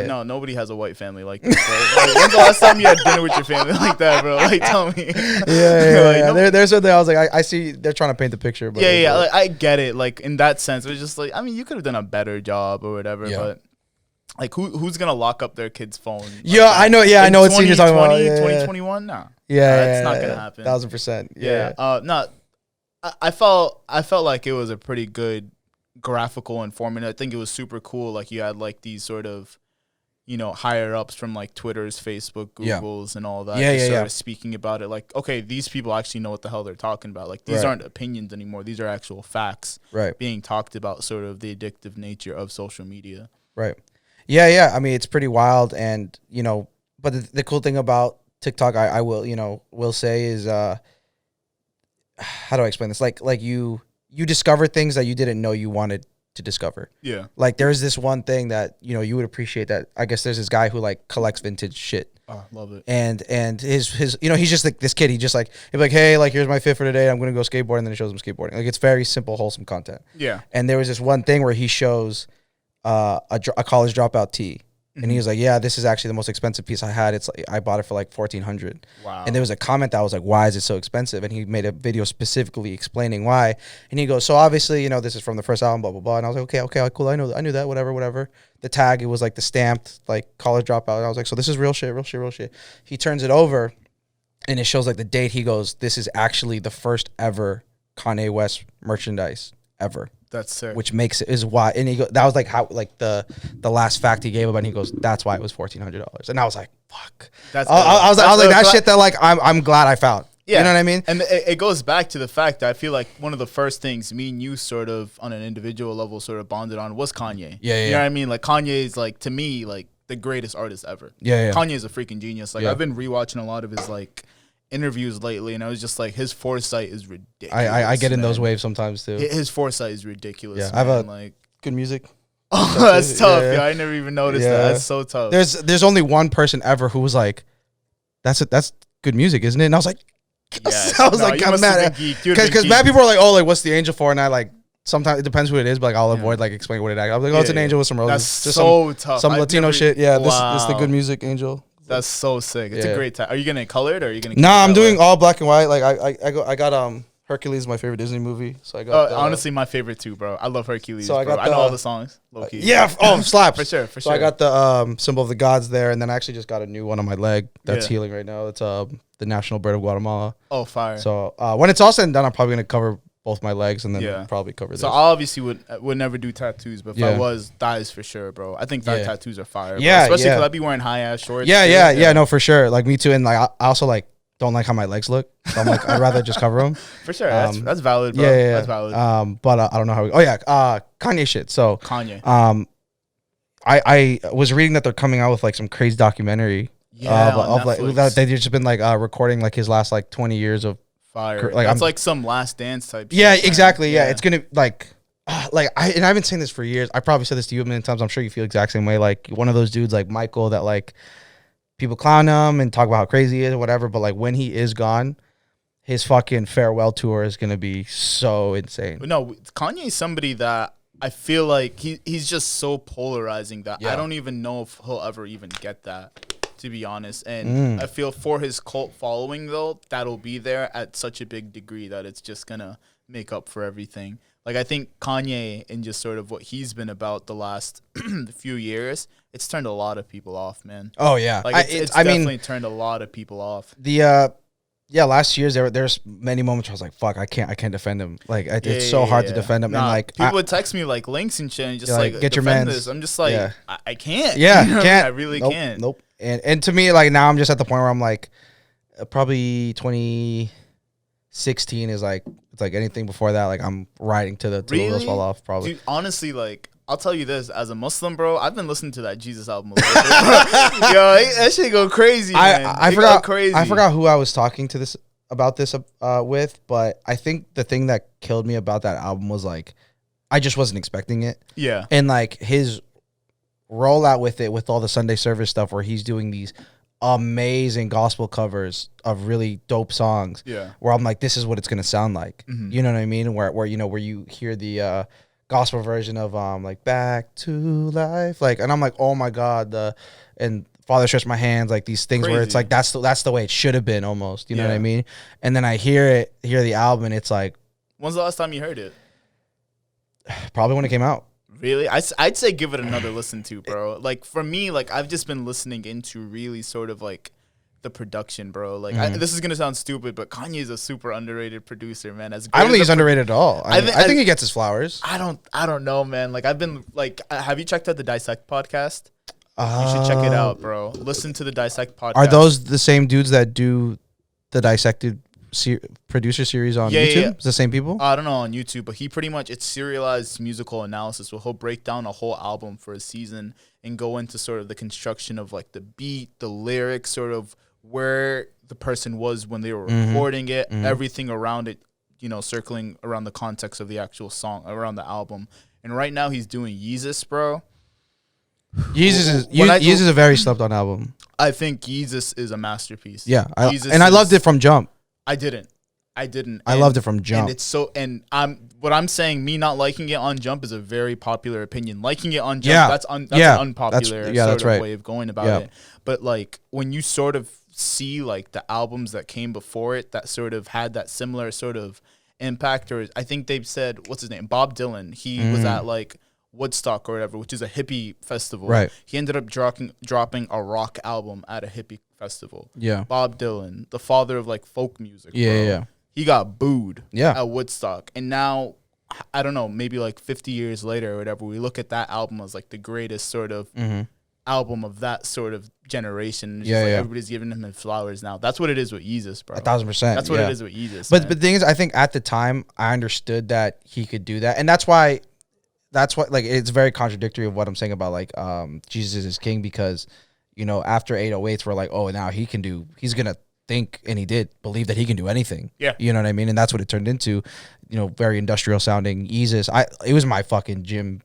no, nobody has a white family like this. Like, when's the last time you had dinner with your family like that, bro? Like tell me. There's something I was like, I see they're trying to paint the picture. But like, I get it. Like in that sense, it was just like, I mean, you could have done a better job or whatever, but. Like who's gonna lock up their kid's phone? Like I know. Yeah, I know what scene you're talking about. 2021, nah. Yeah, it's not gonna happen. 1000%. Yeah. No, I felt like it was a pretty good graphical informative. I think it was super cool. Like you had like these sort of, higher ups from like Twitter's, Facebook, Google's, and all that. Sort of speaking about it. Like, okay, these people actually know what the hell they're talking about. Like these aren't opinions anymore. These are actual facts. Being talked about. Sort of the addictive nature of social media. Right. Yeah. I mean, it's pretty wild, and but the cool thing about TikTok, I will say is, how do I explain this? Like you discover things that you didn't know you wanted to discover. Yeah. Like there's this one thing that you would appreciate. That I guess there's this guy who like collects vintage shit. Oh, love it. And his he's just like this kid. He just like he'd be like, hey, like here's my fit for today. I'm gonna go skateboard, and then it shows him skateboarding. Like it's very simple, wholesome content. Yeah. And there was this one thing where he shows. A college dropout tee, And he was like, yeah, this is actually the most expensive piece I had. It's like, I bought it for like $1,400. Wow. And there was a comment that was like, why is it so expensive? And he made a video specifically explaining why. And he goes, so obviously, you know, this is from the first album, blah, blah, blah. And I was like, okay, cool. I knew that, whatever. The tag, it was like the stamped, like college dropout. And I was like, so this is real shit. He turns it over and it shows like the date. He goes, this is actually the first ever Kanye West merchandise ever. That's sick. Which makes it is why, and he go, that was like how like the last fact he gave about, and he goes, that's why it was $1,400, and I was like, fuck. That's I was like that shit that like I'm glad I found. Yeah, you know what I mean. And it goes back to the fact that I feel like one of the first things me and you sort of on an individual level sort of bonded on was Kanye. Yeah. You know what I mean? Like Kanye is like to me like the greatest artist ever. Yeah. Kanye is a freaking genius. Like I've been rewatching a lot of his like interviews lately, and I was just like, his foresight is ridiculous. I get in those waves sometimes too. His foresight is ridiculous. Yeah, I have like good music. Oh, that's tough. Yeah, I never even noticed that. That's so tough. There's only one person ever who was like, that's good music, isn't it? And I was like, I'm mad because mad people are like, oh, like what's the angel for? And I like sometimes it depends who it is, but like I'll avoid like explaining what it is. I'm like, oh, it's an angel with some roses. That's just so tough. Some Latino shit. Yeah, this is the good music angel. That's so sick. It's a great time. Are you gonna color it or are you gonna? Nah, I'm doing all black and white. Like I got Hercules is my favorite Disney movie, so I got. Honestly, my favorite too, bro. I love Hercules. So I know all the songs. Low key. Yeah. Oh, slaps for sure. So I got the symbol of the gods there, and then I actually just got a new one on my leg that's healing right now. It's the national bird of Guatemala. Oh, fire. So when it's all said and done, I'm probably gonna cover both my legs and then probably cover this. So I obviously would never do tattoos, but if I was, thighs for sure, bro. I think thigh tattoos are fire. Yeah, especially because I'd be wearing high ass shorts. Yeah, no, for sure. Like me too, and like I also like don't like how my legs look, so I'm like I'd rather just cover them. For sure, that's valid, bro. Yeah, that's valid. But I don't know how. Kanye shit. So Kanye. I was reading that they're coming out with like some crazy documentary. Of like that they've just been like recording like his last like 20 years of fire. Like that's like some Last Dance type. Yeah, shit, exactly. Yeah, it's gonna like I've been saying this for years. I probably said this to you a million times. I'm sure you feel the exact same way. Like one of those dudes like Michael that like people clown him and talk about how crazy he is or whatever. But like when he is gone, his fucking farewell tour is gonna be so insane. No, Kanye is somebody that I feel like he's just so polarizing that I don't even know if he'll ever even get that. To be honest, and I feel for his cult following though, that'll be there at such a big degree that it's just gonna make up for everything. Like I think Kanye and just sort of what he's been about the last few years, it's turned a lot of people off, man. Oh yeah, like it's definitely turned a lot of people off. Last year's there's many moments where I was like, fuck, I can't defend him. Like it's so hard to defend him. And like people would text me like links and shit and just like get your defend mans. this. I'm just like I can't. Yeah, you know can't. I really can't. Nope. And to me, like now I'm just at the point where I'm like, probably 2016 is like it's like anything before that. Like I'm riding to the wheels fall off. Probably. Dude, honestly, like I'll tell you this: as a Muslim, bro, I've been listening to that Jesus album a little bit. Yo, that shit go crazy. Man. I forgot. Crazy. I forgot who I was talking to about this with, but I think the thing that killed me about that album was like, I just wasn't expecting it. Yeah, and like his rollout with it, with all the Sunday service stuff, where he's doing these amazing gospel covers of really dope songs. Yeah, where I'm like, this is what it's gonna sound like. Mm-hmm. You know what I mean? Where you know where you hear the gospel version of like Back to Life, like, and I'm like, oh my god, and Father Stretch My Hands, like these things where it's like that's the way it should have been almost. You know what I mean? And then I hear the album, and it's like, when's the last time you heard it? Probably when it came out. Really? I'd say give it another listen to, bro. Like for me, like I've just been listening into really sort of like the production, bro. Like this is gonna sound stupid, but Kanye is a super underrated producer, man. I don't think he's underrated at all. I think he gets his flowers. I don't know, man. Like I've been like, have you checked out the Dissect podcast? You should check it out, bro. Listen to the Dissect podcast. Are those the same dudes that do the Dissected producer series on YouTube? Yeah. It's the same people? I don't know on YouTube, but he pretty much, it's serialized musical analysis where he'll break down a whole album for a season and go into sort of the construction of like the beat, the lyrics, sort of where the person was when they were recording it, everything around it, you know, circling around the context of the actual song, around the album. And right now he's doing Yeezus, bro. Yeezus is a very slept on album. I think Yeezus is a masterpiece. Yeah, I loved it from jump. I didn't. I didn't. I loved it from Jump. And it's so, and what I'm saying, me not liking it on Jump is a very popular opinion. Liking it on Jump, that's an unpopular sort of way of going about it. But like when you sort of see like the albums that came before it that sort of had that similar sort of impact, or I think they've said, what's his name? Bob Dylan. He was at like Woodstock or whatever, which is a hippie festival. Right. He ended up dropping a rock album at a hippie festival. Yeah. Bob Dylan, the father of like folk music. Yeah, bro. He got booed at Woodstock. And now, I don't know, maybe like 50 years later or whatever, we look at that album as like the greatest sort of album of that sort of generation. It's just like everybody's giving him his flowers now. That's what it is with Yeezus, bro. 1,000%. That's what it is with Yeezus. But the thing is, I think at the time, I understood that he could do that. And that's why like it's very contradictory of what I'm saying about like Jesus is King, because, you know, after 808s, we're like, oh, now he's going to think, and he did believe that he can do anything. Yeah. You know what I mean? And that's what it turned into, you know, very industrial sounding Yeezus. It was my fucking gym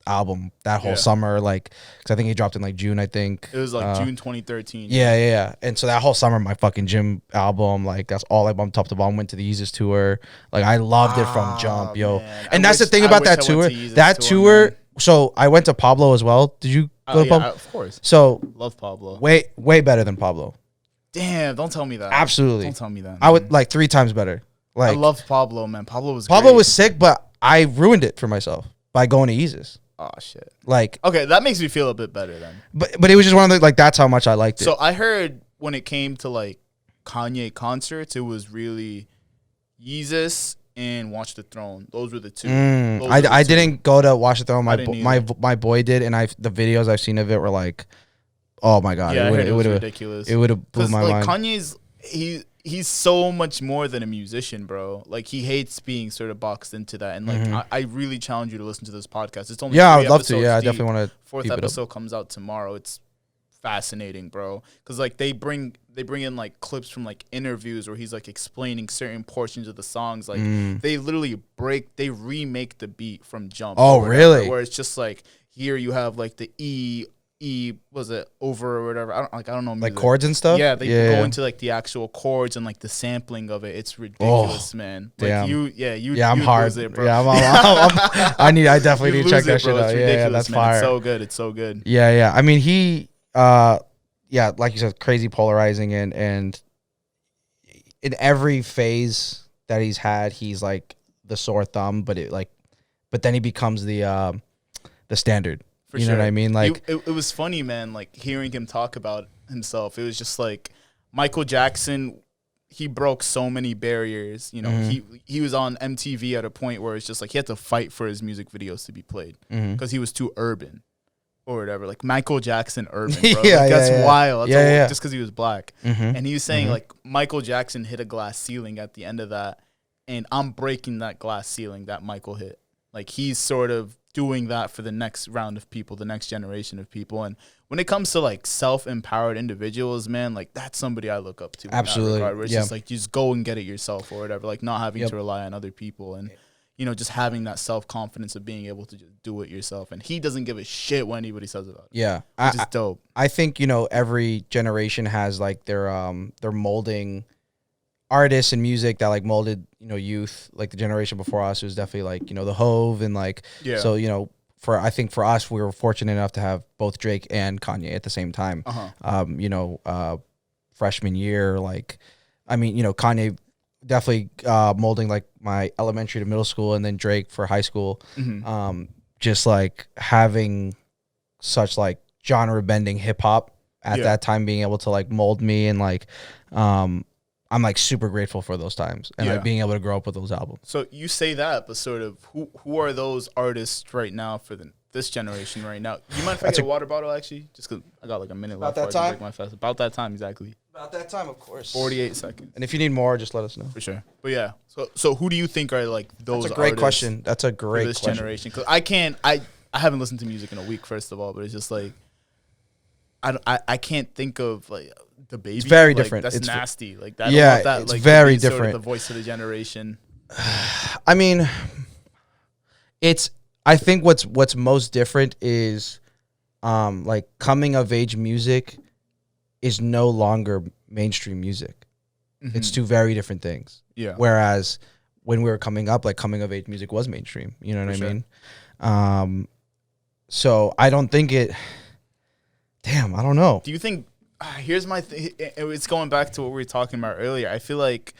album that whole summer, like, because I think he dropped in like June, I think. It was like June 2013. Yeah. And so that whole summer, my fucking gym album, like, that's all I bumped top to bottom. Went to the Yeezus tour. Like, I loved it from Jump, yo. Man. And that's the thing about that tour. That tour, so I went to Pablo as well. Did you go to Pablo? Of course. So, love Pablo. Way better than Pablo. Damn, don't tell me that. Absolutely. Don't tell me that. Man. I would like 3 times better. Like, I loved Pablo, man. Pablo was sick, but I ruined it for myself by going to Yeezus. Oh shit. Like, okay, that makes me feel a bit better then. But it was just one of the, like, that's how much I liked it. So I heard when it came to like Kanye concerts, it was really Yeezus and Watch the Throne. Those were the two. I didn't go to Watch the Throne. My boy did, and the videos I've seen of it were like, oh my god, yeah, it was ridiculous. It would have blew my mind. Kanye's he's so much more than a musician, bro. Like, he hates being sort of boxed into that. And like I really challenge you to listen to this podcast. It's only I would love to. Yeah, I definitely want to. 4th episode comes out tomorrow. It's fascinating, bro. Because like they bring in like clips from like interviews where he's like explaining certain portions of the songs. Like they literally remake the beat from Jump. Oh, really? Where it's just like, here you have like the E was it over or whatever? I don't know music. Like chords and stuff. Yeah, they go into like the actual chords and like the sampling of it. It's ridiculous, man. Like I'm hard. It, bro. Yeah, I definitely need to check that shit out. Yeah, that's fire. It's so good. It's so good. Yeah. I mean, he, like you said, crazy polarizing, and in every phase that he's had, he's like the sore thumb, but then he becomes the standard. For you know what I mean? Like, it was funny, man. Like, hearing him talk about himself, it was just like Michael Jackson. He broke so many barriers. You know, he was on MTV at a point where it's just like he had to fight for his music videos to be played because he was too urban or whatever. Like Michael Jackson urban, bro. That's wild. That's just because he was black. And he was saying like Michael Jackson hit a glass ceiling at the end of that, and I'm breaking that glass ceiling that Michael hit. Like, he's sort of doing that for the next round of people, the next generation of people. And when it comes to like self-empowered individuals, man, like that's somebody I look up to. Absolutely. In that regard, where it's just like, just go and get it yourself or whatever, like not having to rely on other people, and, you know, just having that self-confidence of being able to just do it yourself. And he doesn't give a shit what anybody says about it. Yeah. Which is dope. I think, you know, every generation has like their molding artists and music that like molded, you know, youth. Like the generation before us was definitely like, you know, the Hove and like, so, you know, I think for us, we were fortunate enough to have both Drake and Kanye at the same time. You know, freshman year, like, I mean, you know, Kanye definitely molding like my elementary to middle school, and then Drake for high school. Just like having such like genre bending hip hop at that time, being able to like mold me, and like, I'm like super grateful for those times, and like being able to grow up with those albums. So you say that, but sort of who are those artists right now for this generation right now? You mind if I get a water bottle, actually? Just because I got like a minute left. About that time? About that time, exactly. About that time, of course. 48 seconds. And if you need more, just let us know. For sure. But yeah, so who do you think are like those That's a great question. That's a great this question. generation? Because I haven't listened to music in a week, first of all, but it's just like, I can't think of like the Baby. It's very like, different. That's nasty. Like that. Yeah, that, it's like, very sort different. of the voice of the generation. I mean, I think what's most different is, like, coming of age music is no longer mainstream music. It's two very different things. Yeah. Whereas when we were coming up, like coming of age music was mainstream. You know what I mean? So I don't think it. Damn, I don't know. Do you think? Here's my thing. It's going back to what we were talking about earlier. I feel like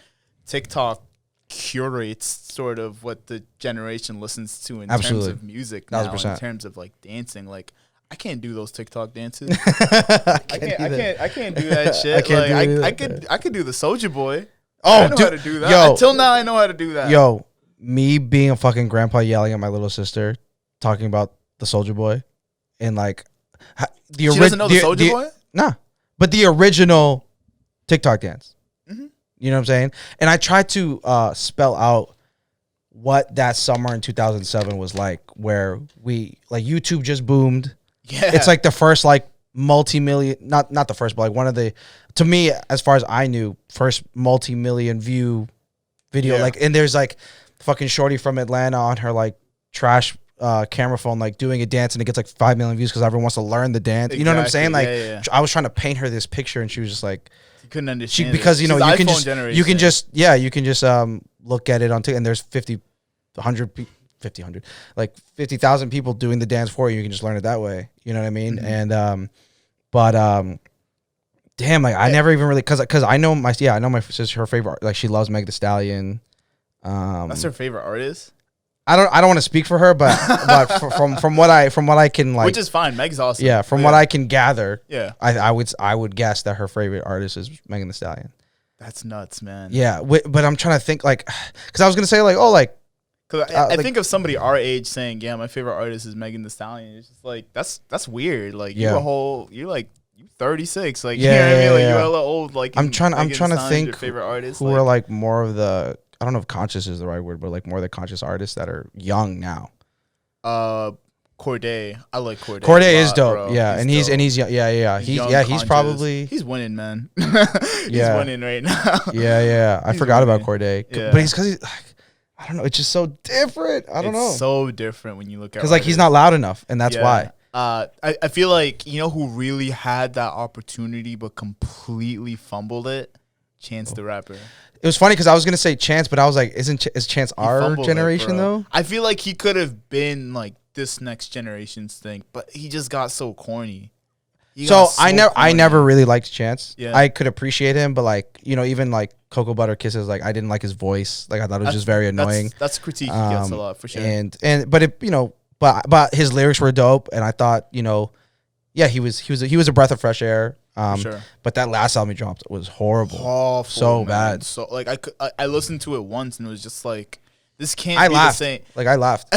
TikTok curates sort of what the generation listens to in terms of music now, 1,000%. in terms of like dancing. Like I can't do those TikTok dances. I can't do that shit. I could do the Soulja Boy. I know how to do that. Yo, until now, I know how to do that. Yo, me being a fucking grandpa yelling at my little sister, talking about the Soulja Boy, and like She doesn't know the Soulja Boy? Nah, but the original TikTok dance. You know what I'm saying? And I tried to spell out what that summer in 2007 was like, where we like YouTube just boomed. Yeah, it's like the first like multi-million, not the first, but like one of the, to me, as far as I knew, first multi-million view video. Yeah. Like, and there's like fucking shorty from Atlanta on her like trash camera phone, like doing a dance, and it gets like 5 million views because everyone wants to learn the dance. You know what I'm saying? Like, I was trying to paint her this picture, and she was just like, couldn't understand because it. you know She's you can just look at it on TikTok, and there's 50,000 people doing the dance for you. You can just learn it that way. You know what I mean? And damn, like I never even really because I know my sister, her favorite, like she loves Meg Thee Stallion. That's her favorite artist. I don't want to speak for her, but from what I can like, which is fine. Meg's awesome. Yeah, from what I can gather, yeah, I would guess that her favorite artist is Megan Thee Stallion. That's nuts, man. Yeah, but I'm trying to think like, because I was gonna say like, oh, like, because I think of somebody our age saying, yeah, my favorite artist is Megan Thee Stallion. It's just like that's weird. Like you're 36. Like you know what I mean? Like you're a little old. Like I'm trying to think your favorite artist who are like more of the, I don't know if conscious is the right word, but like more of the conscious artists that are young now. Corday. I like Corday. Corday is dope. Bro. Yeah, he's he's probably he's winning, man. He's winning right now. I forgot about Corday. But he's because he's like, I don't know, it's just so different. I don't know. It's so different when you look at it. Because like he's not loud enough, and that's why. I feel like, you know who really had that opportunity but completely fumbled it? Chance the Rapper. It was funny because I was gonna say Chance, but I was like, is Chance our generation though? I feel like he could have been like this next generation's thing, but he just got so corny. I never really liked Chance. Yeah. I could appreciate him, but like, you know, even like Cocoa Butter Kisses, like I didn't like his voice. Like I thought it was just very annoying. That's a critique he gets a lot for sure. But it, you know, but his lyrics were dope, and I thought, you know, yeah, he was a breath of fresh air. Sure. But that last album he dropped was horrible. Awful, so man. bad. So like I listened to it once and it was just like, this can't be the same. Like I laughed.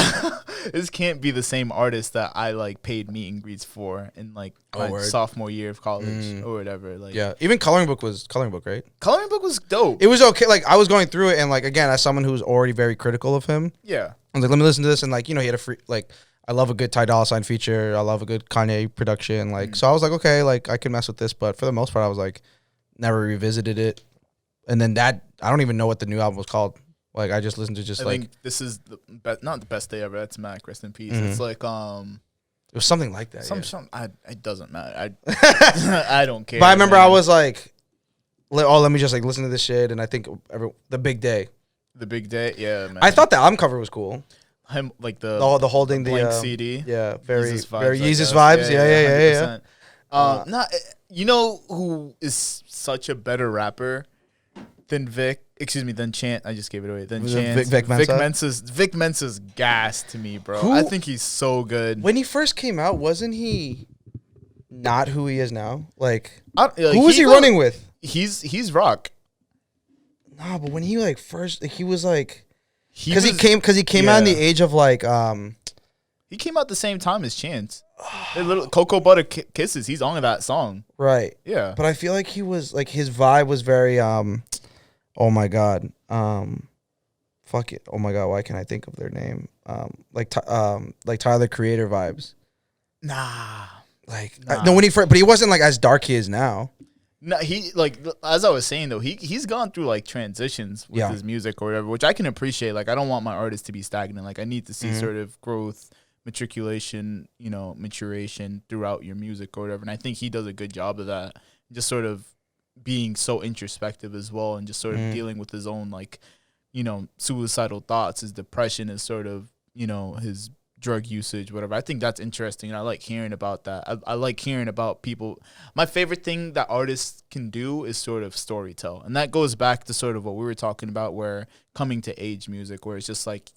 This can't be the same artist that I like paid meet and greets for in like my sophomore year of college or whatever. Like even Coloring Book, right? Coloring Book was dope. It was okay. Like I was going through it, and like again, as someone who's already very critical of him, yeah, I was like, let me listen to this, and like, you know, he had a free, like, I love a good Ty Dolla $ign feature. I love a good Kanye production. Like, so I was like, okay, like I can mess with this, but for the most part, I was like, never revisited it. And then I don't even know what the new album was called. Like, I just listened to I think this is not the best day ever. That's Mac. Rest in peace. It's like it was something like that. It doesn't matter. I don't care. But I remember I was like, let me just like listen to this shit. And I think the big day. The big day, yeah, man. I thought the album cover was cool. Him like the holding the blank CD. Yeah, very Yeezus vibes. Yeah. You know who is such a better rapper than Chance? I just gave it away. Than Chance. Vic Mensa? Vic Mensa's gas to me, bro. I think he's so good. When he first came out, wasn't he not who he is now? Like who was he running with? He's rock. Nah, but when he like first, like, he was like. Because he came out in the age of like he came out the same time as Chance. Little Cocoa Butter Kisses. He's on that song, right? Yeah, but I feel like he was like his vibe was very oh my god, fuck it, oh my god, why can't I think of their name? Like Tyler Creator vibes. Nah. No, when but he wasn't like as dark he is now. No, he like, as I was saying though, he's gone through like transitions with his music or whatever, which I can appreciate. Like I don't want my artist to be stagnant. Like I need to see sort of growth, maturation throughout your music or whatever. And I think he does a good job of that. Just sort of being so introspective as well, and just sort of dealing with his own, like, suicidal thoughts, his depression, is sort of, his drug usage, whatever. I think that's interesting, and I like hearing about that. I like hearing about people. My favorite thing that artists can do is sort of storytell, and that goes back to sort of what we were talking about, where coming to age music, where it's just like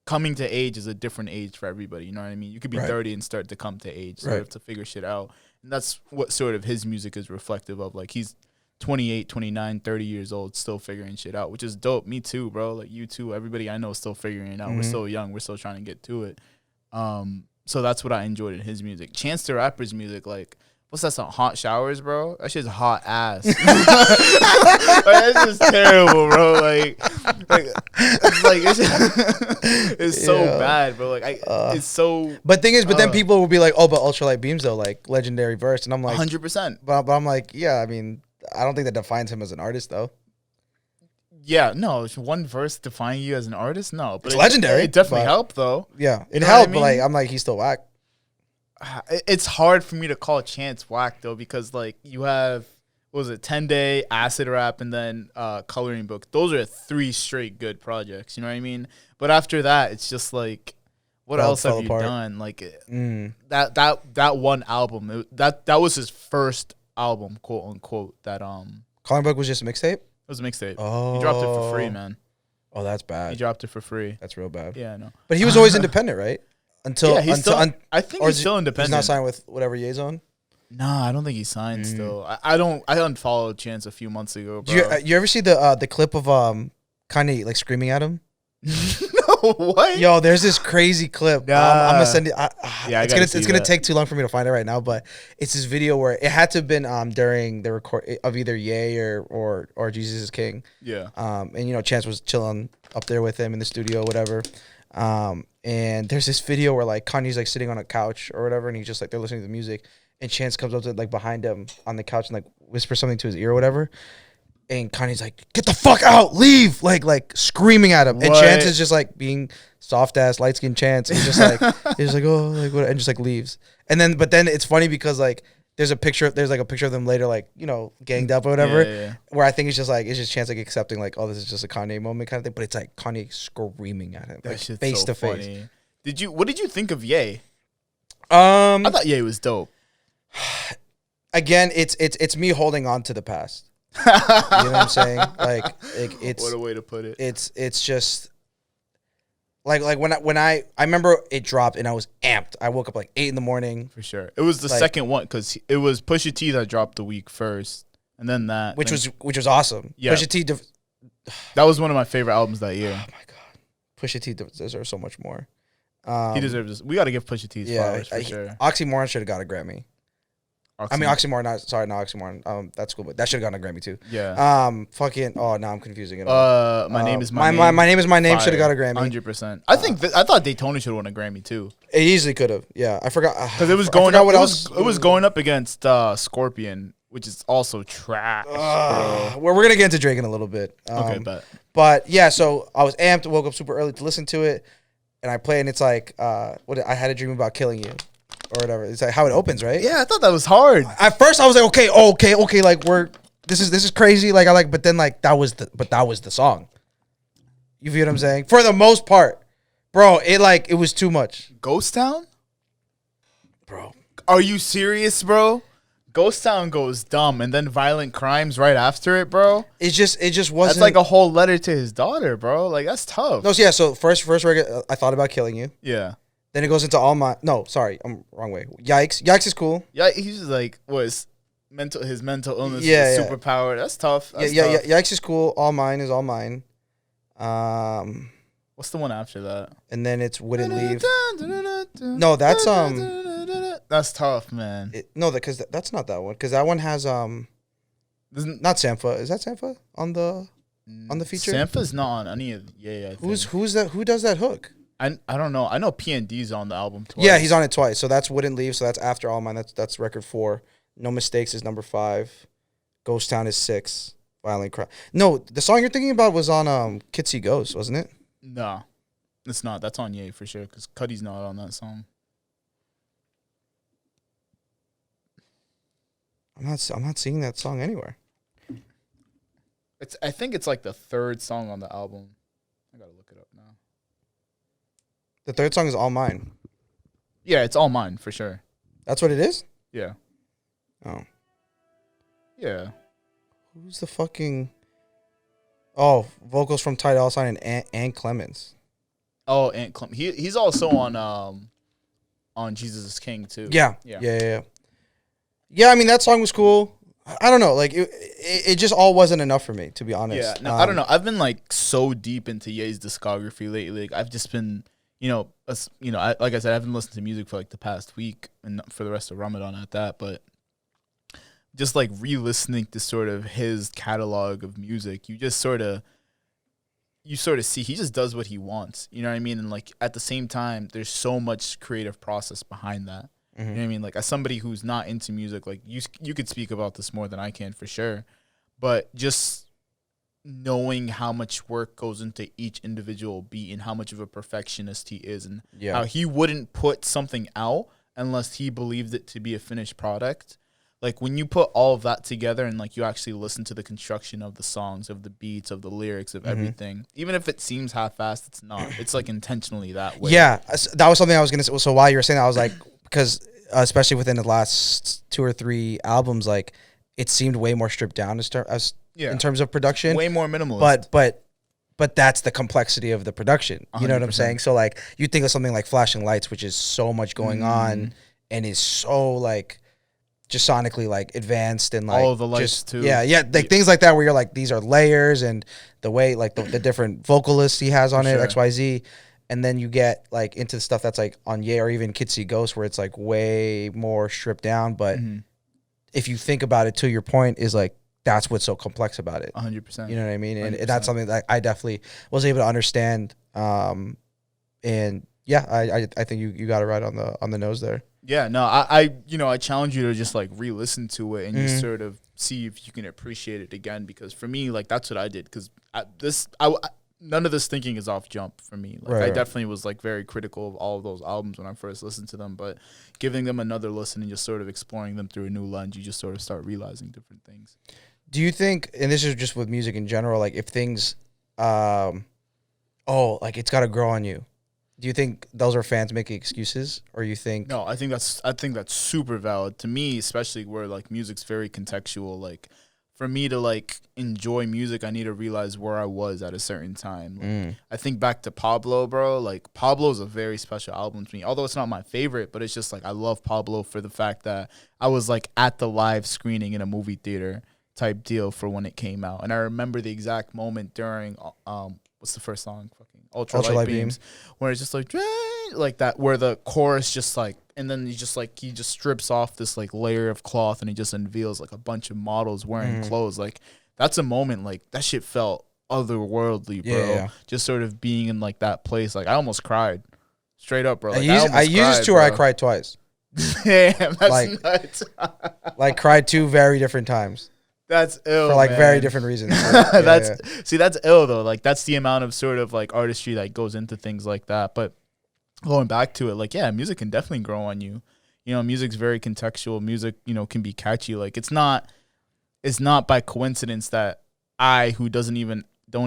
coming to age is a different age for everybody. You know what I mean? You could be 30 and start to come to age, sort of to figure shit out, and that's what sort of his music is reflective of. Like, he's 28, 29, 30 years old, still figuring shit out, which is dope. Me too, bro. Like, you too. Everybody I know is still figuring it out. We're so young. We're still trying to get to it. So that's what I enjoyed in his music. Chance the Rapper's music, like, what's that song? Hot Showers, bro? That shit's hot ass. Like, that's just terrible, bro. Like it's so bad, bro. Like, it's so. But thing is, then people will be like, oh, but Ultralight Beams though, like, legendary verse, and I'm like, 100%. But I'm like, yeah, I mean, I don't think that defines him as an artist though. Yeah, no, one verse defining you as an artist? No. But it's legendary. It definitely helped, though. Yeah, it helped, but, like, I'm like, he's still whack. It's hard for me to call Chance whack, though, because, like, you have, 10-Day, Acid Rap, and then Coloring Book. Those are 3 straight good projects, you know what I mean? But after that, it's just, like, what else have you done? Like, that one album, that was his first album, quote unquote. That Coloring Book was just a mixtape. It was a mixtape. Oh. He dropped it for free, man. Oh, that's bad. He dropped it for free. That's real bad. Yeah, I know. But he was always independent, right? I think he's still independent. He's not signed with whatever Ye's on? Nah, I don't think he's signed still. I unfollowed Chance a few months ago, bro. You ever see the clip of Kanye, like, screaming at him? No, what? Yo, there's this crazy clip. I'm gonna send it. It's gonna take too long for me to find it right now, but it's this video where it had to have been during the record of either Ye or Jesus is King. Yeah. And Chance was chilling up there with him in the studio, whatever. And there's this video where, like, Kanye's, like, sitting on a couch or whatever, and he's just, like, they're listening to the music, and Chance comes up to, like, behind him on the couch and, like, whispers something to his ear or whatever. And Kanye's like, get the fuck out, leave, like screaming at him. What? And Chance is just, like, being soft ass, light skinned Chance. And he's just like, oh, like, what? And just, like, leaves. And then, but then it's funny because, like, there's a picture of them later, like, ganged up or whatever, where I think it's just Chance, like, accepting, like, oh, this is just a Kanye moment kind of thing. But it's like Kanye screaming at him, like, face to face. What did you think of Ye? I thought Ye was dope. Again, it's me holding on to the past. You know what I'm saying? Like it's what a way to put it. It's just like when I remember it dropped and I was amped. I woke up like 8 a.m. For sure. It was the second one because it was Pusha T that dropped the week first, and then that which was awesome. Yeah, Pusha T. That was one of my favorite albums that year. Oh my god, Pusha T deserves so much more. He deserves this. We got to give Pusha T's flowers for sure. Oxymoron should have got a Grammy. Oxymoron, not Oxymoron. That's cool, but that should have gotten a Grammy too. Yeah. Now I'm confusing it. My name is my name. My name is my name. Should have got a Grammy. 100%. I thought Daytona should have won a Grammy too. It easily could have. Yeah, I forgot because it was going up. It was going up against Scorpion, which is also trash. We're gonna get into Drake in a little bit. Okay, but yeah, so I was amped. Woke up super early to listen to it, and I play, and it's like, I had a dream about killing you. Or whatever. It's like how it opens, right? Yeah, I thought that was hard. At first, I was like, okay, like this is crazy. Like but then like that was the song. You feel what I'm saying? For the most part, bro, it was too much. Ghost Town, bro. Are you serious, bro? Ghost Town goes dumb, and then Violent Crimes right after it, bro. It just wasn't. That's like a whole letter to his daughter, bro. Like that's tough. No, yeah. So first record, I thought about killing you. Yeah. Then it goes into all my. No, sorry, I'm wrong way. Yikes is cool. Yeah, he's just like his mental illness is superpower. That's tough. Tough. Yikes is cool. All mine is all mine. What's the one after that? And then it's Wouldn't Leave. No, that's That's tough, man. Because that's not that one. Because that one has not Sampha. Is that Sampha on the feature? Sampha's not on any of. Yeah. Who's that? Who does that hook? I don't know. I know PND's on the album twice. Yeah, he's on it twice. So that's Wouldn't Leave. So that's after All Mine. That's record 4. No Mistakes is number 5. Ghost Town is 6. Violent Crime. No, the song you're thinking about was on Kitsy Ghost, wasn't it? No, it's not. That's on Ye for sure because Cuddy's not on that song. I'm not seeing that song anywhere. I think it's like the third song on the album. I gotta look it up now. The third song is All Mine. Yeah, it's All Mine for sure. That's what it is? Yeah. Oh. Yeah. Who's the fucking... Oh, vocals from Ty Dolla $ign and Ann Clemens. Oh, and he's also on Jesus is King too. Yeah. Yeah. Yeah, I mean, that song was cool. I don't know. Like, it just all wasn't enough for me, to be honest. Yeah, no, I don't know. I've been, like, so deep into Ye's discography lately. Like, I've just been, like I said, I haven't listened to music for, like, the past week and for the rest of Ramadan at that. But just, like, re-listening to sort of his catalog of music, you sort of see he just does what he wants. You know what I mean? And, like, at the same time, there's so much creative process behind that. You know what I mean? Like, as somebody who's not into music, like, you could speak about this more than I can for sure. But just knowing how much work goes into each individual beat and how much of a perfectionist he is and how he wouldn't put something out unless he believed it to be a finished product. Like, when you put all of that together and, like, you actually listen to the construction of the songs, of the beats, of the lyrics, of everything, even if it seems half-assed, it's not. It's, like, intentionally that way. Yeah, that was something I was going to say. So while you were saying that, I was like... Because especially within the last 2 or 3 albums, like, it seemed way more stripped down in terms of production. Way more minimalist. But that's the complexity of the production. You know what I'm 100%. saying? So, like, you think of something like Flashing Lights, which is so much going on and is so, like, just sonically, like, advanced and, like... all of the lights, too. Yeah, like, things like that where you're like, these are layers and the way, like, the different vocalists he has on it, XYZ. And then you get, like, into stuff that's, like, on Ye or even Kids See Ghosts where it's, like, way more stripped down. But if you think about it, to your point, is, like, that's what's so complex about it. 100%. You know what I mean? And that's something that I definitely was able to understand. And, yeah, I think you got it right on the nose there. Yeah, no, I challenge you to just, like, re-listen to it and just sort of see if you can appreciate it again. Because for me, like, that's what I did. Because none of this thinking is off jump for me. Like, I definitely was, like, very critical of all of those albums when I first listened to them, but giving them another listen and just sort of exploring them through a new lens, you just sort of start realizing different things. Do you think, and this is just with music in general, like, if things, like, it's got to grow on you, do you think those are fans making excuses, or you think... No, I think that's super valid. To me, especially where, like, music's very contextual, like, for me to, like, enjoy music, I need to realize where I was at a certain time. Like, I think back to Pablo, bro. Like, Pablo's a very special album to me. Although it's not my favorite, but it's just, like, I love Pablo for the fact that I was, like, at the live screening in a movie theater type deal for when it came out. And I remember the exact moment during, what's the first song? Fucking Ultralight Beams. Where it's just, like that, where the chorus just, like, and then he just strips off this, like, layer of cloth and he just unveils, like, a bunch of models wearing clothes. Like, that's a moment, like, that shit felt otherworldly, bro. Yeah. Just sort of being in, like, that place. Like, I almost cried. Straight up, bro. Like, I used this tour, I cried twice. Damn, that's nuts. Like, cried 2 very different times. That's ill, for, like, man. very different reasons. So, See, that's ill, though. Like, that's the amount of sort of, like, artistry that goes into things like that. But going back to it, like, yeah, music can definitely grow on you. You know, music's very contextual. Music, can be catchy. Like, it's not by coincidence that who don't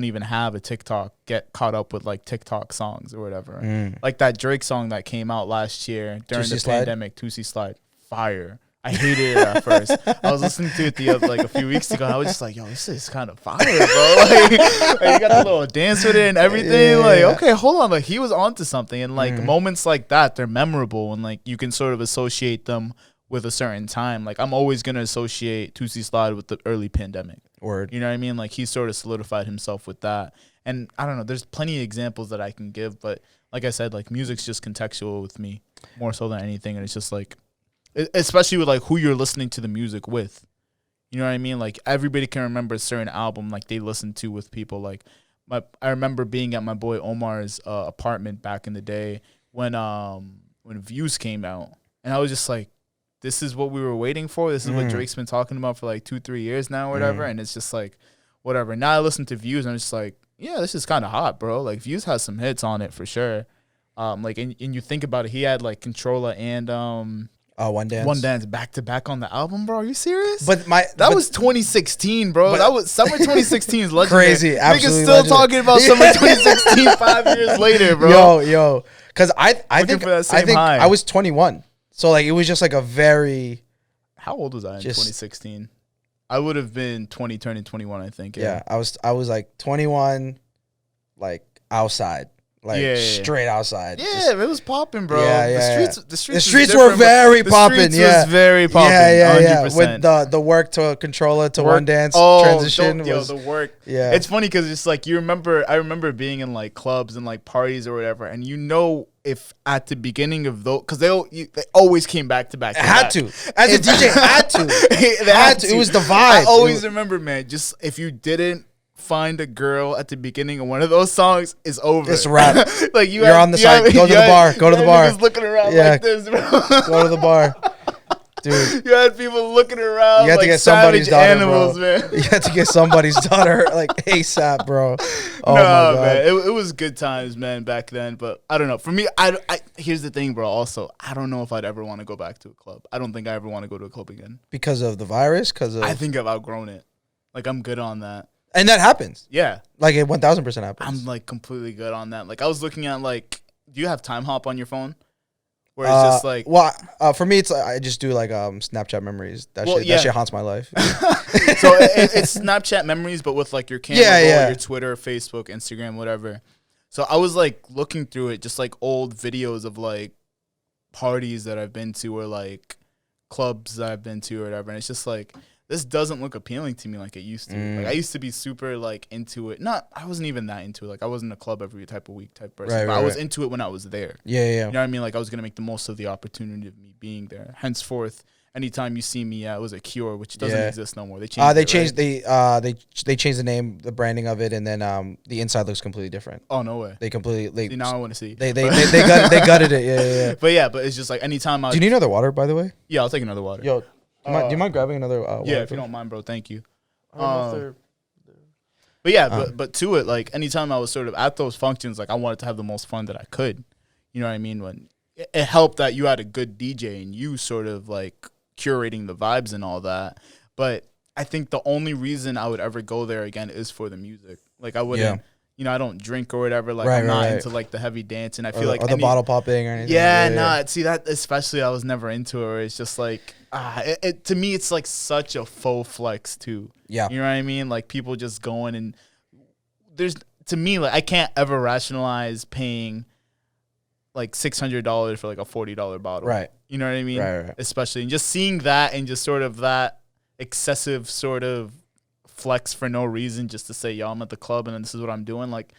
even have a TikTok, get caught up with, like, TikTok songs or whatever. Like that Drake song that came out last year during the pandemic, 2C Slide, fire. I hated it at first. I was listening to it a few weeks ago. And I was just like, yo, this is kind of fire, bro. Like, you got a little dance with it and everything. Like, okay, hold on. Like, he was onto something. And, like, moments like that, they're memorable. And, like, you can sort of associate them with a certain time. Like, I'm always going to associate 2C Slide with the early pandemic. Word. You know what I mean? Like, he sort of solidified himself with that. And I don't know. There's plenty of examples that I can give. But like I said, like, music's just contextual with me more so than anything. And it's just, like, especially with, like, who you're listening to the music with. You know what I mean? Like, everybody can remember a certain album, like, they listened to with people. Like, I remember being at my boy Omar's apartment back in the day when Views came out. And I was just like, this is what we were waiting for. This is what Drake's been talking about for, like, 2-3 years now or whatever. And it's just, like, whatever. Now I listen to Views and I'm just like, yeah, this is kind of hot, bro. Like, Views has some hits on it for sure. Like, and you think about it, he had, like, Controlla and One Dance. One Dance back to back on the album, bro. Are you serious? But that was 2016, bro. That was summer 2016 is legendary. Crazy, absolutely Niggas still legendary. talking about summer 2016 5 years later, bro. Yo, because I think I was 21, so like it was just like a very. How old was I in 2016? I would have been 20, turning 21, I think. Yeah, I was like 21, like outside. Like straight outside. Yeah, it was popping, bro. The streets were very popping. Yeah, was very popping. Yeah. With the work to controller to One Dance transition. The work. Yeah, it's funny because it's like I remember being in like clubs and like parties or whatever, and if at the beginning of those, because they always came back to back. Had to, as a DJ, had to. They had to. It was the vibe. I always remember, man. Just if you didn't find a girl at the beginning of one of those songs, is over. It's a wrap. Like you're on the side. Go to the bar. Go to the bar. Just looking around like this, bro. Go to the bar, dude. You had people looking around. You had like to get somebody's daughter, animals, bro. Man. You had to get somebody's daughter like ASAP, bro. Oh my God. Man. It was good times, man, back then. But I don't know. For me, I here's the thing, bro. Also, I don't know if I'd ever want to go back to a club. I don't think I ever want to go to a club again because of the virus. I think I've outgrown it. Like I'm good on that. And that happens. Yeah. Like it 1000% happens. I'm like completely good on that. Like I was looking at like, do you have Time Hop on your phone? Where it's just like, well, for me, it's I just do like Snapchat memories. That shit haunts my life. So it's Snapchat memories, but with like your camera roll, your Twitter, Facebook, Instagram, whatever. So I was like looking through it, just like old videos of like parties that I've been to or like clubs that I've been to or whatever. And it's just like, this doesn't look appealing to me like it used to. Like I used to be super like into it. I wasn't even that into it. Like I wasn't a club every type of week type person. But I was into it when I was there. Yeah. You know what I mean? Like I was gonna make the most of the opportunity of me being there. Henceforth, anytime you see me, it was a Cure, which doesn't exist no more. They changed. They changed the name, the branding of it, and then the inside looks completely different. Oh no way! They completely. See, now I want to see. They gutted it. Yeah. But it's just like anytime I. Do you need another water, by the way? Yeah, I'll take another water. Yo. Do you mind grabbing another water? Yeah, if you don't mind, bro. Thank you. But yeah, but to it, like anytime I was sort of at those functions, like I wanted to have the most fun that I could. You know what I mean? When it helped that you had a good DJ and you sort of like curating the vibes and all that. But I think the only reason I would ever go there again is for the music. Like I wouldn't. You know, I don't drink or whatever. Like I'm not into like the heavy dancing. I feel like the bottle popping or anything. Yeah. See that especially, I was never into it. Where it's just like to me, it's like such a faux flex too. Yeah, you know what I mean? Like people just going and to me, like I can't ever rationalize paying like $600 for like a $40 bottle. Right. You know what I mean? Right. Especially and just seeing that and just sort of that excessive sort of flex for no reason just to say, yo, I'm at the club and this is what I'm doing. Like,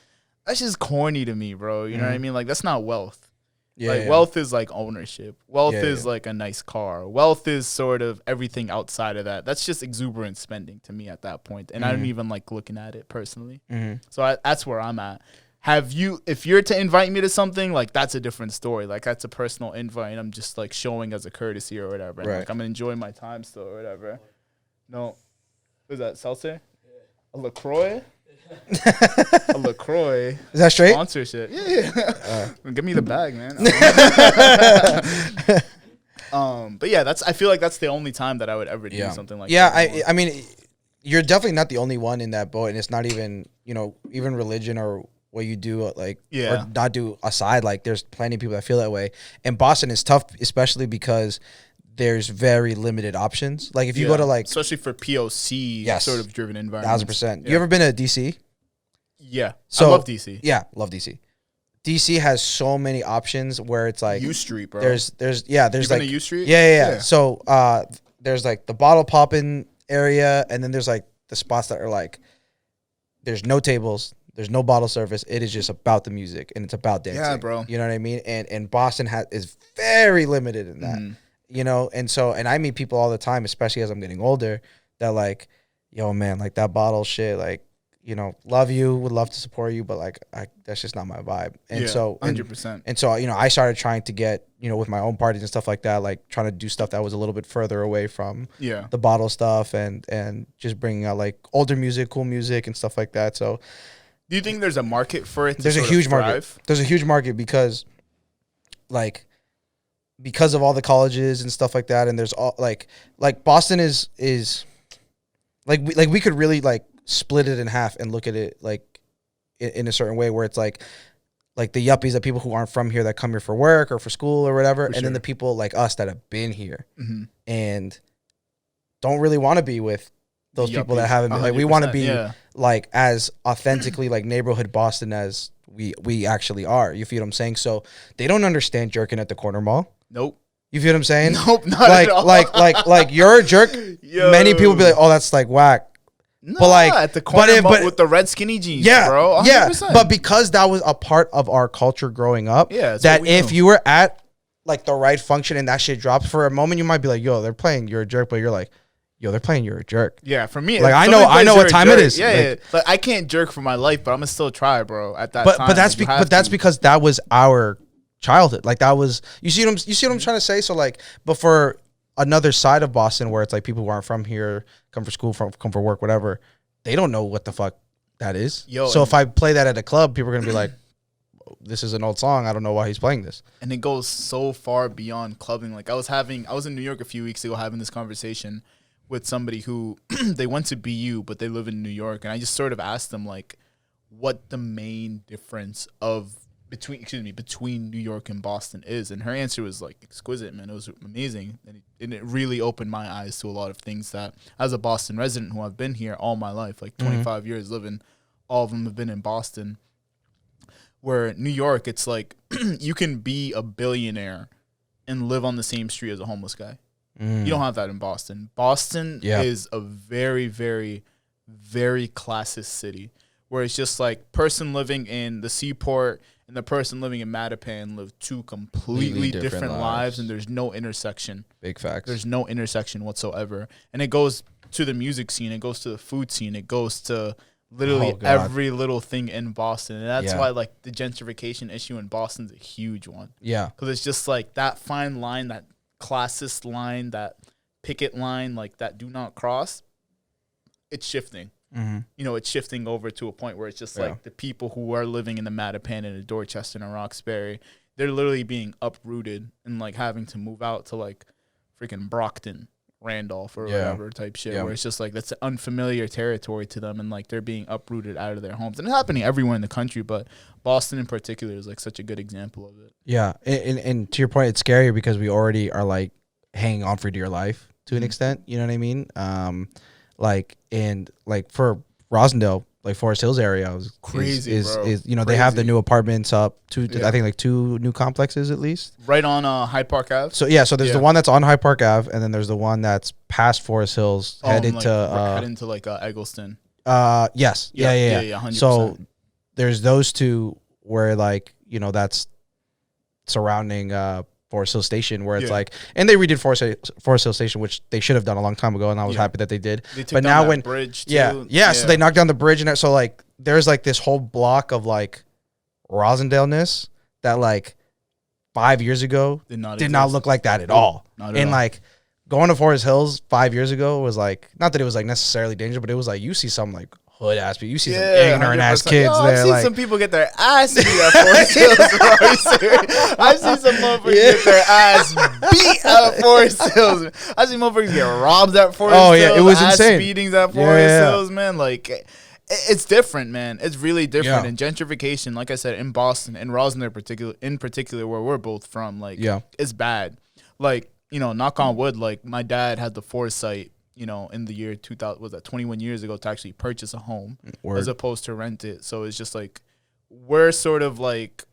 that's just corny to me, bro. You know what I mean? Like, that's not wealth. Yeah, wealth is like ownership. Wealth is like a nice car. Wealth is sort of everything outside of that. That's just exuberant spending to me at that point. And I don't even like looking at it personally. So that's where I'm at. If you're to invite me to something, like that's a different story. Like that's a personal invite and I'm just like showing as a courtesy or whatever. And like I'm enjoying my time still or whatever. No. What is that, seltzer? A LaCroix? A LaCroix. Is that straight? Sponsorship. Yeah. Give me the bag, man. But yeah, I feel like that's the only time that I would ever do something like that. Yeah, I mean, you're definitely not the only one in that boat, and it's not even, even religion or what you do, or not do aside. Like, there's plenty of people that feel that way. And Boston is tough, especially because there's very limited options. Like if you go to like, especially for POC sort of driven environments. 1000%. You ever been to DC? Yeah. So, I love DC. Yeah, love DC. DC has so many options where it's like U Street, bro. There's you like been to U Street? Yeah. So there's like the bottle popping area, and then there's like the spots that are like there's no tables, there's no bottle service. It is just about the music and it's about dancing. Yeah, bro. You know what I mean? And Boston is very limited in that. And I meet people all the time, especially as I'm getting older, that like, yo, man, like that bottle shit, like, love you, would love to support you, but like, that's just not my vibe. And so, 100%. And so, I started trying to get, with my own parties and stuff like that, like trying to do stuff that was a little bit further away from the bottle stuff and just bringing out like older music, cool music and stuff like that. So, do you think there's a market for it? There's a huge market. There's a huge market because like, because of all the colleges and stuff like that, and there's all like Boston is like we could really like split it in half and look at it like in a certain way where it's like the yuppies, the people who aren't from here that come here for work or for school or whatever, and then the people like us that have been here and don't really want to be with those people that haven't been. Like we want to be like as authentically like neighborhood Boston as we actually are. You feel what I'm saying? So they don't understand jerking at the corner mall. Nope. You feel what I'm saying? Nope, not at all. Like you're a jerk. Many people be like, oh, that's like whack. No, but like at the corner mall with the red skinny jeans, bro. 100%. Yeah, but because that was a part of our culture growing up, that if you were at like the right function and that shit drops for a moment, you might be like, yo, they're playing You're a Jerk, but you're like, yo, they're playing You're a Jerk. Yeah, for me, like I know what time it is. Yeah, like I can't jerk for my life, but I'm gonna still try, bro. At that time, but that's because that was our childhood. Like that was you see what I'm trying to say. So like, but for another side of Boston where it's like people who aren't from here come for school, come for work, whatever, they don't know what the fuck that is. So if I play that at a club, people are gonna be like, this is an old song. I don't know why he's playing this. And it goes so far beyond clubbing. Like I was in New York a few weeks ago having this conversation with somebody who they went to BU, but they live in New York. And I just sort of asked them like what the main difference between New York and Boston is. And her answer was like exquisite, man. It was amazing. And it really opened my eyes to a lot of things that as a Boston resident who I've been here all my life, like 25 years living, all of them have been in Boston. Where New York, it's like you can be a billionaire and live on the same street as a homeless guy. You don't have that in Boston. Boston is a very, very, very classist city where it's just like person living in the Seaport and the person living in Mattapan live two completely different lives, and there's no intersection. Big facts. There's no intersection whatsoever. And it goes to the music scene. It goes to the food scene. It goes to literally every little thing in Boston. And that's why like the gentrification issue in Boston's a huge one. Yeah. Because it's just like that fine line, that classist line, that picket line, like that do not cross, it's shifting. You know, it's shifting over to a point where it's just like the people who are living in the Mattapan and the Dorchester and Roxbury, they're literally being uprooted and like having to move out to like freaking Brockton, Randolph or whatever type shit where it's just like that's an unfamiliar territory to them and like they're being uprooted out of their homes. And it's happening everywhere in the country, but Boston in particular is like such a good example of it. Yeah. And to your point, it's scarier because we already are like hanging on for dear life to an extent. You know what I mean? Like for Rosendale, like Forest Hills area is crazy. Is you know crazy. They have the new apartments up I think like 2 new complexes at least right on Hyde Park Ave. So there's the one that's on Hyde Park Ave, and then there's the one that's past Forest Hills headed to like Eggleston. Yes, yeah. 100%. So there's those two where like you know that's surrounding Forest Hill Station, where it's like, and they redid Forest Hill Station, which they should have done a long time ago, and I was happy that they did. They took down that bridge too. So they knocked down the bridge, and so like there's like this whole block of like Rosendale-ness that like 5 years ago did not look like that at all. Like going to Forest Hills 5 years ago was like, not that it was like necessarily dangerous, but it was like you see some like hood ass people. You see some ignorant ass kids there. I've seen some people get their ass beat at Forest Hills. I've seen some motherfuckers get their ass beat at Forest Hills. I've seen motherfuckers get robbed at Forest Hills. Oh yeah, it was insane. Beatings at Forest Hills, man. Like it's different, man. It's really different. And gentrification, like I said, in Boston and Rosendale in particular, where we're both from, like it's bad. Like you know, knock on wood. Like my dad had the foresight, you know, in the year 2000, was that 21 years ago, to actually purchase a home as opposed to rent it. So it's just like, we're sort of like,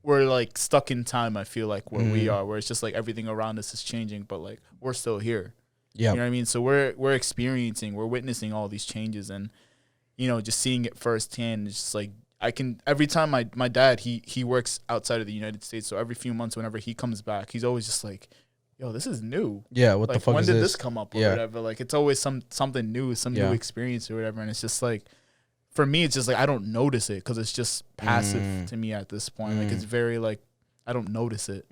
we're like stuck in time, I feel like, where we are, where it's just like everything around us is changing, but like we're still here. Yeah. You know what I mean? So we're witnessing all these changes, and, you know, just seeing it firsthand. It's just like, every time my dad, he works outside of the United States. So every few months, whenever he comes back, he's always just like, yo, this is new. Yeah, what the fuck is this? When did this come up or whatever? Like, it's always something new, some new experience or whatever. And it's just like, for me, it's just like, I don't notice it because it's just passive to me at this point. Like, it's very like, I don't notice it.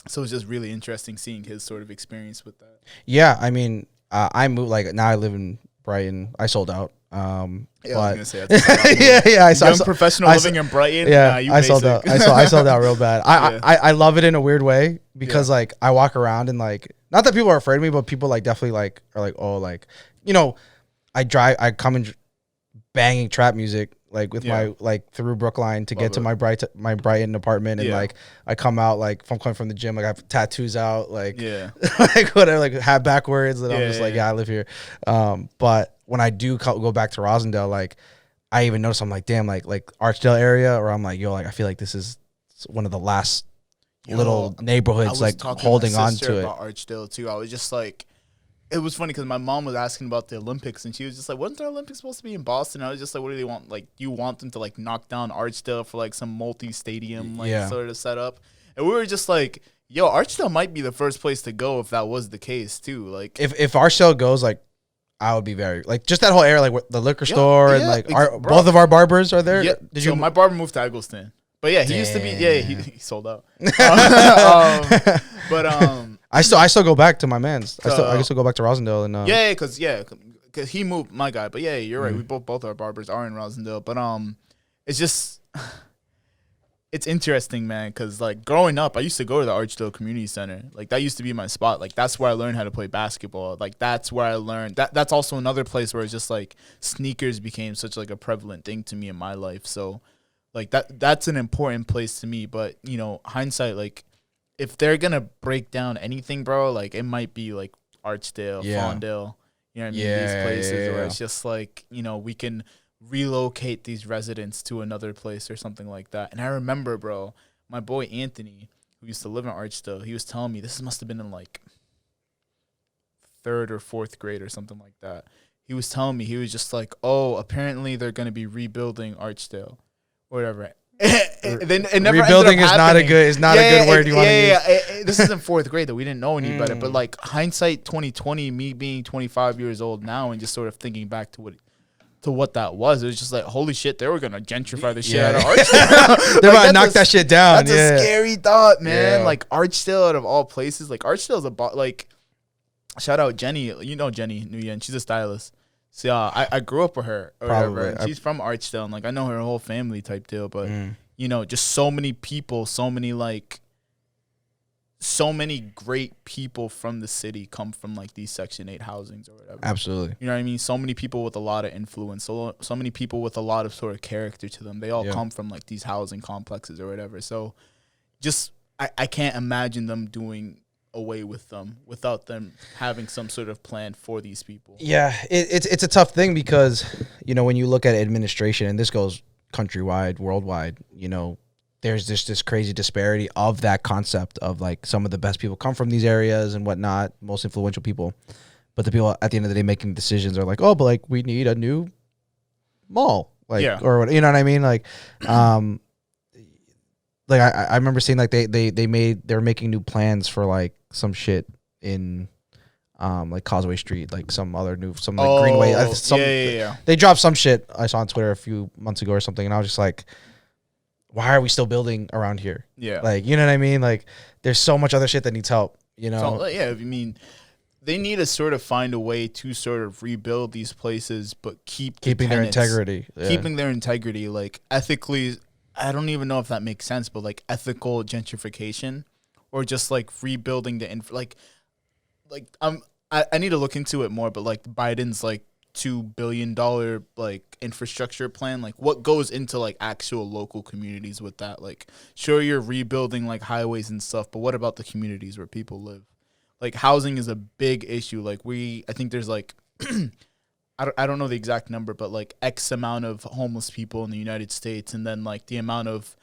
So it's just really interesting seeing his sort of experience with that. Yeah, I mean, I moved, like, now I live in Brighton. I sold out. Yeah, I but was gonna say that's yeah. young professional living in Brighton. Yeah, nah, you I sold basic. out. I sold out real bad. Yeah. I love it in a weird way because like I walk around and like not that people are afraid of me, but people like definitely like are like, oh, like, you know, I come in banging trap music like with my like through Brookline to get to my Brighton apartment, and like I come out like if I'm coming from the gym, like I have tattoos out, like like whatever, like hat backwards, and I'm just like I live here. But when I do go back to Rosendale, like I even notice I'm like, damn, like Archdale area, or I'm like, yo, like I feel like this is one of the last little neighborhoods like holding on to it. About Archdale too. I was just like, it was funny because my mom was asking about the Olympics, and she was just like, wasn't the Olympics supposed to be in Boston? I was just like, what do they want? Like, you want them to like knock down Archdale for like some multi-stadium like sort of setup? And we were just like, yo, Archdale might be the first place to go if that was the case too. Like, if Archdale goes, like I would be very like just that whole area, like the liquor store and like both of our barbers are there. Yeah. Did you? My barber moved to Eggleston, but yeah, he used to be. Yeah, he sold out. I still go back to my man's. I still go back to Rosendale and because he moved my guy. But yeah, you're right. We both our barbers are in Rosendale, but it's just it's interesting, man. Because like growing up, I used to go to the Archdale Community Center. Like that used to be my spot. Like that's where I learned how to play basketball. Like that's where I learned that. That's also another place where it's just like sneakers became such like a prevalent thing to me in my life. So like that's an important place to me. But you know, hindsight, like if they're gonna break down anything, bro, like it might be like Archdale, Fawndale. You know what I mean? These places where it's just like, you know, we can relocate these residents to another place or something like that. And I remember, bro, my boy Anthony, who used to live in Archdale, he was telling me, this must have been in like 3rd or 4th grade or something like that. He was telling me, he was just like, oh, apparently they're going to be rebuilding Archdale or whatever. It never rebuilding is not a good word you want to use. This isn't 4th grade though. We didn't know any better. But like hindsight 2020, me being 25 years old now and just sort of thinking back to what that was, it was just like, holy shit, they were gonna gentrify the shit out of Archdale. They're about to knock that shit down. That's a scary thought, man. Like Archdale, out of all places, like Archdale's like, shout out Jenny. You know Jenny Nguyen. She's a stylist. So I grew up with her or whatever. And she's from Archdale, and like I know her whole family type deal. But you know, just so many people, so many great people from the city come from like these Section 8 housings or whatever. Absolutely. You know what I mean? So many people with a lot of influence, so many people with a lot of sort of character to them. They all come from like these housing complexes or whatever. So just I can't imagine them doing away with them without them having some sort of plan for these people. Yeah, it's a tough thing because, you know, when you look at administration, and this goes countrywide, worldwide, you know, there's this crazy disparity of that concept of like some of the best people come from these areas and whatnot, most influential people. But the people at the end of the day making decisions are like, oh, but like we need a new mall, like or what, you know what I mean? Like, like I remember seeing like they were making new plans for like some shit in like Causeway Street, like some Greenway. They dropped some shit I saw on Twitter a few months ago or something, and I was just like, why are we still building around here? Yeah. Like, you know what I mean? Like there's so much other shit that needs help, you know? So, yeah, I mean, they need to sort of find a way to sort of rebuild these places, but keeping their integrity. Yeah. Keeping their integrity, like ethically, I don't even know if that makes sense, but like ethical gentrification or just like rebuilding I need to look into it more, but like Biden's like $2 billion like infrastructure plan, like what goes into like actual local communities with that? Like sure, you're rebuilding like highways and stuff, but what about the communities where people live? Like housing is a big issue. Like I think there's like I don't know the exact number, but like X amount of homeless people in the United States, and then like the amount of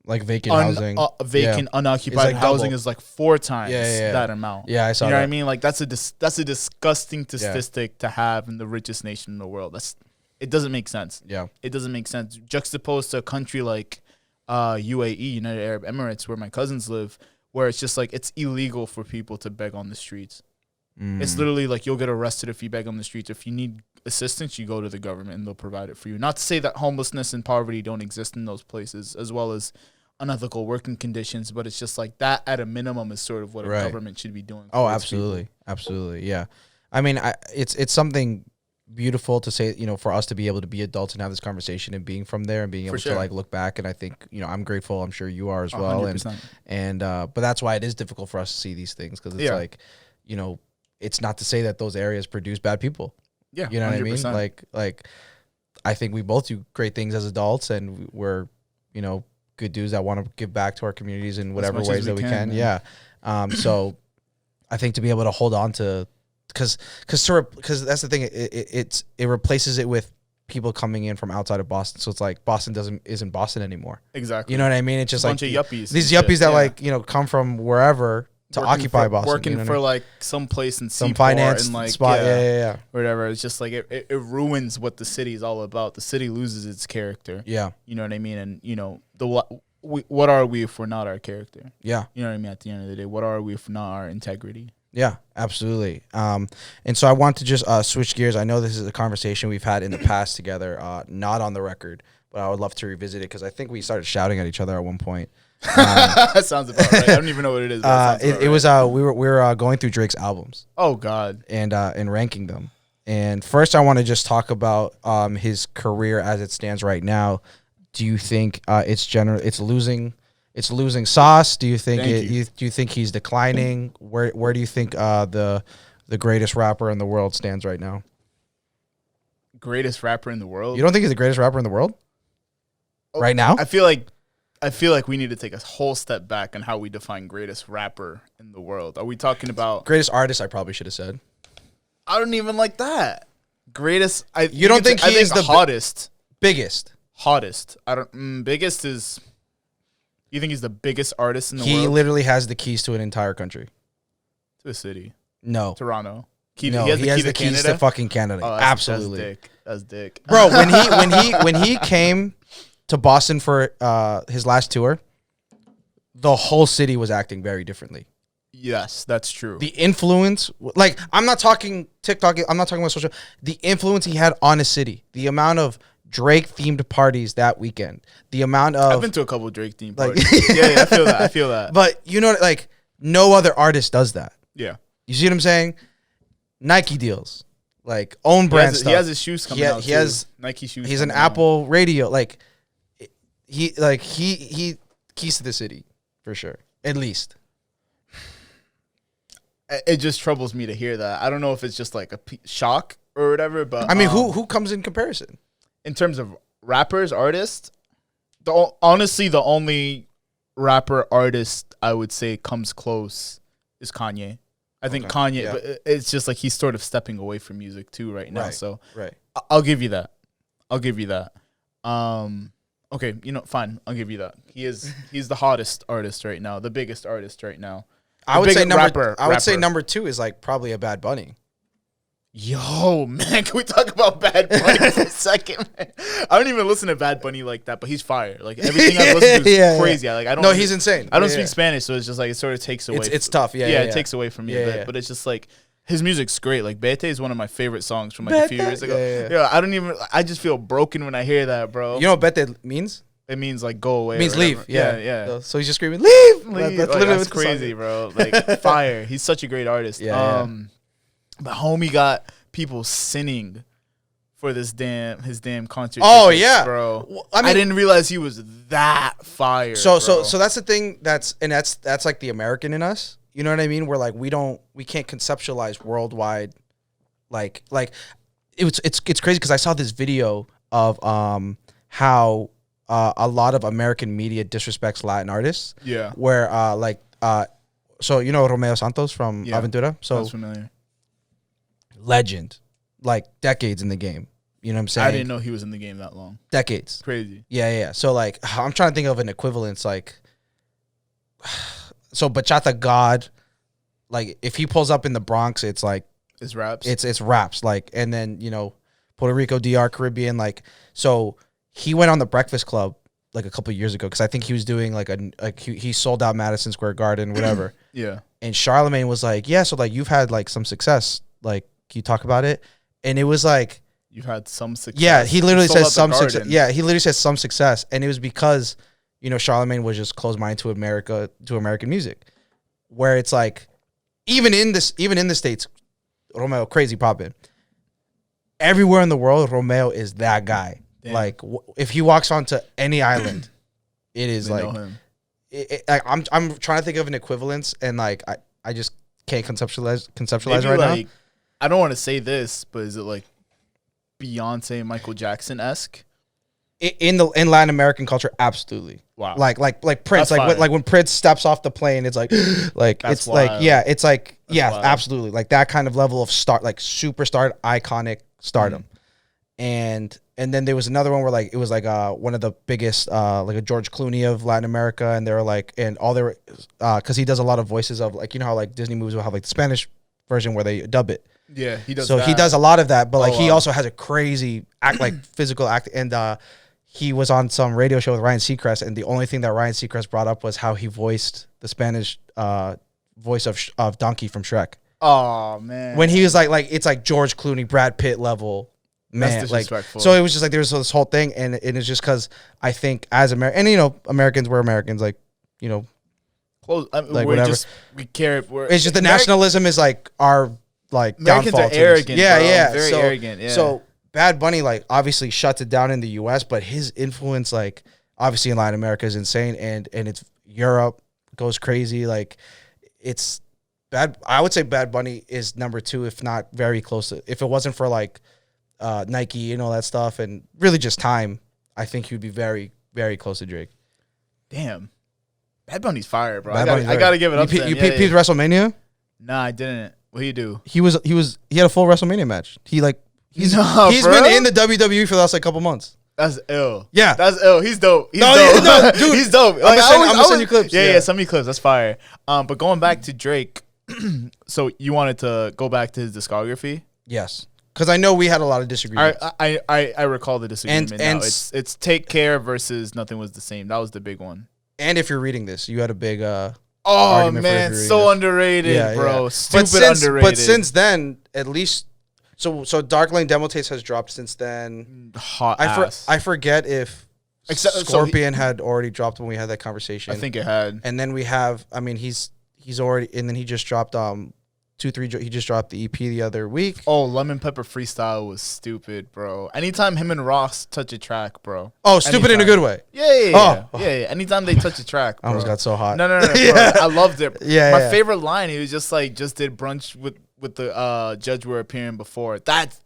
like vacant housing, unoccupied like housing double. is like 4 times that amount. Yeah, I saw you know that. what I mean? Like that's a disgusting statistic to have in the richest nation in the world. It doesn't make sense. Yeah, it doesn't make sense. Juxtaposed to a country like UAE, United Arab Emirates, where my cousins live, where it's just like it's illegal for people to beg on the streets. It's literally like you'll get arrested if you beg on the streets. If you need assistance, you go to the government and they'll provide it for you. Not to say that homelessness and poverty don't exist in those places, as well as unethical working conditions, but it's just like that at a minimum is sort of what a government should be doing. Oh, absolutely. Absolutely. Yeah. I mean, it's something beautiful to say, for us to be able to be adults and have this conversation and being from there and being able to like look back. And I think, I'm grateful. I'm sure you are as well. 100%. But that's why it is difficult for us to see these things. Cause it's like, it's not to say that those areas produce bad people. Yeah. You know 100%. what I mean? Like I think we both do great things as adults and we're, good dudes that want to give back to our communities in whatever ways that we can. Yeah. So I think to be able to hold on to, because that's the thing. It replaces it with people coming in from outside of Boston. So it's like Boston isn't Boston anymore. Exactly. You know what I mean? It's just a like bunch of yuppies. These yuppies that come from wherever to occupy Boston. Working for like some place in some finance and like spot. Yeah. Whatever. It's just like it ruins what the city is all about. The city loses its character. Yeah. You know what I mean? And what are we if we're not our character? Yeah. You know what I mean? At the end of the day, what are we if not our integrity? Yeah, absolutely. And so I want to just switch gears. I know this is a conversation we've had in the past together, not on the record, but I would love to revisit it because I think we started shouting at each other at one point. That sounds about right. I don't even know what it is. It was we were going through Drake's albums. Oh God. And ranking them. And first, I want to just talk about his career as it stands right now. Do you think it's losing sauce? Do you think do you think he's declining? Where do you think the greatest rapper in the world stands right now? Greatest rapper in the world? You don't think he's the greatest rapper in the world? Right now? I feel like we need to take a whole step back on how we define greatest rapper in the world. Are we talking about greatest artist? I probably should have said. I don't even like that. Greatest. You don't think he is the hottest? Biggest. Hottest. I don't. Biggest is. You think he's the biggest artist in the world? He literally has the keys to an entire country. To a city. No. Toronto. He has the keys to fucking Canada. Oh, absolutely. That's dick. Bro, when he came to Boston for his last tour, the whole city was acting very differently. Yes, that's true. The influence, like, I'm not talking TikTok, I'm not talking about social, the influence he had on a city, the amount of Drake-themed parties that weekend, the amount of... I've been to a couple of Drake-themed parties. Yeah, I feel that. But, like, no other artist does that. Yeah. You see what I'm saying? Nike deals, like, own brand stuff. He has his shoes coming out, He has Nike shoes. He's an Apple radio, like, he keys to the city, for sure, at least. It just troubles me to hear that. I don't know if it's just like a shock or whatever, but I mean, who comes in comparison in terms of rappers, artists? Honestly, the only rapper artist I would say comes close is Kanye. I think Kanye, yeah. But it's just like he's sort of stepping away from music too right now. Right, so right. I'll give you that. Okay, fine. I'll give you that. He's the hottest artist right now, the biggest artist right now. I would say number 2 is like probably a Bad Bunny. Yo, man, can we talk about Bad Bunny for a second? Man? I don't even listen to Bad Bunny like that, but he's fire. Like everything I listen to is crazy. Like I don't. No, he's insane. I don't speak Spanish, so it's just like it sort of takes away. It's tough. Yeah, it takes away from me a bit, but it's just like his music's great. Like Bete is one of my favorite songs from like a few years ago. Yeah, I just feel broken when I hear that, bro. You know what Bete means? It means like go away. It means leave. Yeah. So he's just screaming, leave. That's literally what's crazy, bro. Like fire. He's such a great artist. Yeah. But homie got people sinning for his damn concert. Oh tickets, yeah, bro. Well, I didn't realize he was that fire. So that's the thing. That's like the American in us. You know what I mean? We're like we can't conceptualize worldwide. Like it's crazy because I saw this video of how a lot of American media disrespects Latin artists. Yeah. Where so you know Romeo Santos from Aventura? So sounds familiar. Legend, like decades in the game. You know what I'm saying? I didn't know he was in the game that long. Decades. Crazy. Yeah. So like, I'm trying to think of an equivalence. Like, so Bachata God, like if he pulls up in the Bronx, it's like it's raps. It's raps. Like, and then Puerto Rico, DR, Caribbean. Like, so he went on the Breakfast Club like a couple of years ago because I think he was doing he sold out Madison Square Garden, whatever. Yeah. And Charlemagne was like, yeah, so like you've had like some success. Like, can you talk about it? And it was like, you've had some success. Yeah, he literally says some success. Yeah, he literally says some success, and it was because Charlemagne was just closed-minded to American music, where it's like, even in the States, Romeo crazy poppin'. everywhere in the world, Romeo is that guy. Damn. Like if he walks onto any island, it is They know like him. I'm trying to think of an equivalence, and like I just can't conceptualize Maybe right like, now. I don't want to say this, but is it like Beyonce, Michael Jackson esque? In Latin American culture, absolutely. Wow. Like Prince, That's fire. like when Prince steps off the plane, it's like That's it's like wild. yeah, it's like That's yeah, wild. absolutely, like that kind of level of like superstar, iconic stardom. And then there was another one where like it was like one of the biggest like a George Clooney of Latin America, and they were like, and all they were because he does a lot of voices of, like, you know how like Disney movies will have like the Spanish version where they dub it. Yeah, he does. So that. he does a lot of that, but like he wow. also has a crazy like physical act. And he was on some radio show with Ryan Seacrest, and the only thing that Ryan Seacrest brought up was how he voiced the Spanish voice of Donkey from Shrek. Oh man. When he was like it's like George Clooney, Brad Pitt level. Man, That's like, disrespectful. so it was just like there was this whole thing, and it's just because I think as and you know, Americans, we're Americans, like, you know, Close, I mean, like we're whatever. just we care. It's just the nationalism is like our like Americans downfall are to this. arrogant. Yeah, bro. yeah, Very so, arrogant. Yeah. So Bad Bunny like obviously shuts it down in the U.S., but his influence like obviously in Latin America is insane, and it's Europe goes crazy. Like it's bad. I would say Bad Bunny is number 2, if not very close to. If it wasn't for like Nike and all that stuff, and really just time, I think he would be very, very close to Drake. damn, Bad Bunny's fire, bro. Bad I Bunny's gotta give it up. You to him. peeped WrestleMania? Nah, I didn't. What do you do? He had a full WrestleMania match. He's Nah, he's bro. been in the WWE for the last like couple months. That's ill. Yeah. That's ill. He's dope. He's No, dope. no, dude. He's dope. I'm gonna send you clips. Yeah, Yeah. yeah, send me clips. That's fire. But going back to Drake, so you wanted to go back to his discography? Yes, because I know we had a lot of disagreements. I recall the disagreement. And now. It's Take Care versus Nothing Was the Same. That was the big one. And if you're reading this, you had a big Oh argument for man, if you're so reading this. underrated, bro. Stupid underrated. But since then, at least, so Dark Lane Demo Tapes has dropped since then. hot ass. I forget if Except- so Scorpion had already dropped when we had that conversation. I think it had. And then we have, I mean, he's already, and then he just dropped 2-3. He just dropped the EP the other week. Oh, Lemon Pepper Freestyle was stupid, bro. Anytime him and Ross touch a track, bro. Oh, stupid in a Anytime. good way. Yeah. Oh. Yeah. Anytime they touch a track, bro. I almost got so hot. No, Yeah. bro. I loved it. Yeah, My yeah. favorite line, he was just like, just did brunch with the judge we're appearing before. That's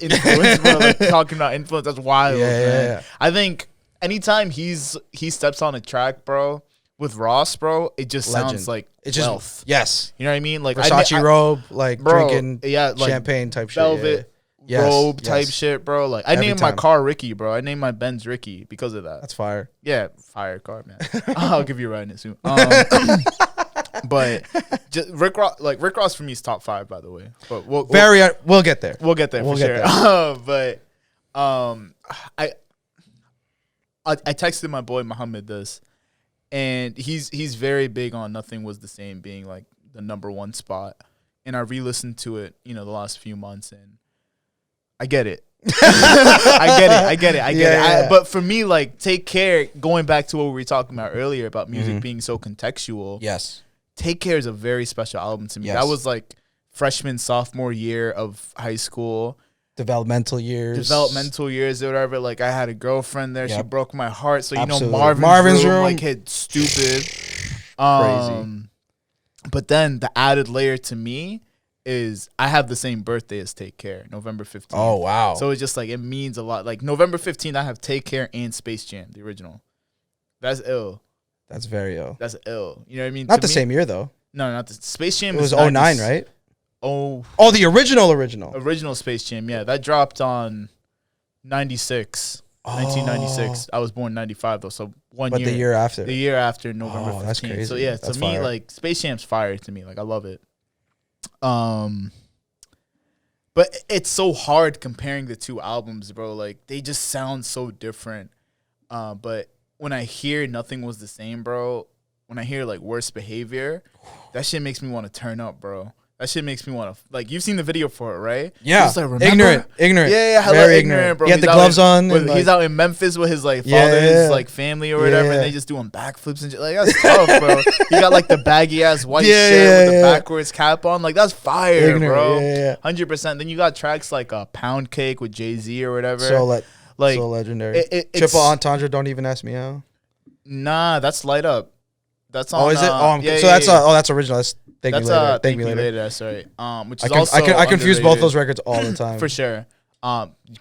influence, bro. Like, talking about influence, that's wild, man. Yeah. I think anytime he steps on a track, bro, with Ross, bro, it just Legend. sounds like It's just wealth. yes. You know what I mean? Like Versace robe, like bro, drinking yeah, like champagne type shit. velvet Yeah. Yes, robe type yes. shit, bro. Like I Every named my time. car Ricky, bro. I named my Benz Ricky because of that. That's fire. Yeah, fire car, man. I'll give you a ride in it soon. But just Rick Ross for me is top 5, by the way. But we'll get there. we'll get there We'll for get sure. But I texted my boy Muhammad this, and he's very big on Nothing Was the Same being like the number 1 spot. And I re-listened to it, the last few months, and I get it. I get it. Yeah. But for me, like, Take Care, going back to what we were talking about earlier about music being so contextual. Yes. Take Care is a very special album to me. Yes. That was like freshman, sophomore year of high school. Developmental years. Or whatever. Like, I had a girlfriend there. She Yep. broke my heart. So, Absolutely. Marvin's room like hit stupid. Crazy. But then the added layer to me is I have the same birthday as Take Care, November 15th. Oh wow. So it's just like, it means a lot. Like November 15th, I have Take Care and Space Jam, the original. That's ill. That's very ill. That's ill. You know what I mean? Not To the me- same year though. No, not the Space Jam. It was is 09, 90s. right? Oh, The original. original Space Jam. Yeah, that dropped on 96. 1996. I was born 95 though, so But the year after. The year after November 15th. that's crazy. So yeah, That's to me, fire. like Space Jam's fire to me. Like I love it. But it's so hard comparing the two albums, bro. Like they just sound so different. But when I hear Nothing Was the Same, bro, when I hear like Worst Behavior, that shit makes me want to turn up, bro. That shit makes me want to like. You've seen the video for it, right? Yeah, like, ignorant. Yeah, very ignorant, bro. He had the gloves on. He's out in Memphis with his like father's like family or whatever, and they just doing backflips and shit. Like that's tough, bro. He got like the baggy ass white shirt with the backwards cap on. Like that's fire, bro. 100%. Then you got tracks like Pound Cake with Jay-Z or whatever. So legendary. Triple Entendre. Don't even ask me how. Nah, that's Light Up. That's on. Oh, is it? That's original. Thank me later. Thank me later. That's right. Which is also I confuse both those records all the time. For sure.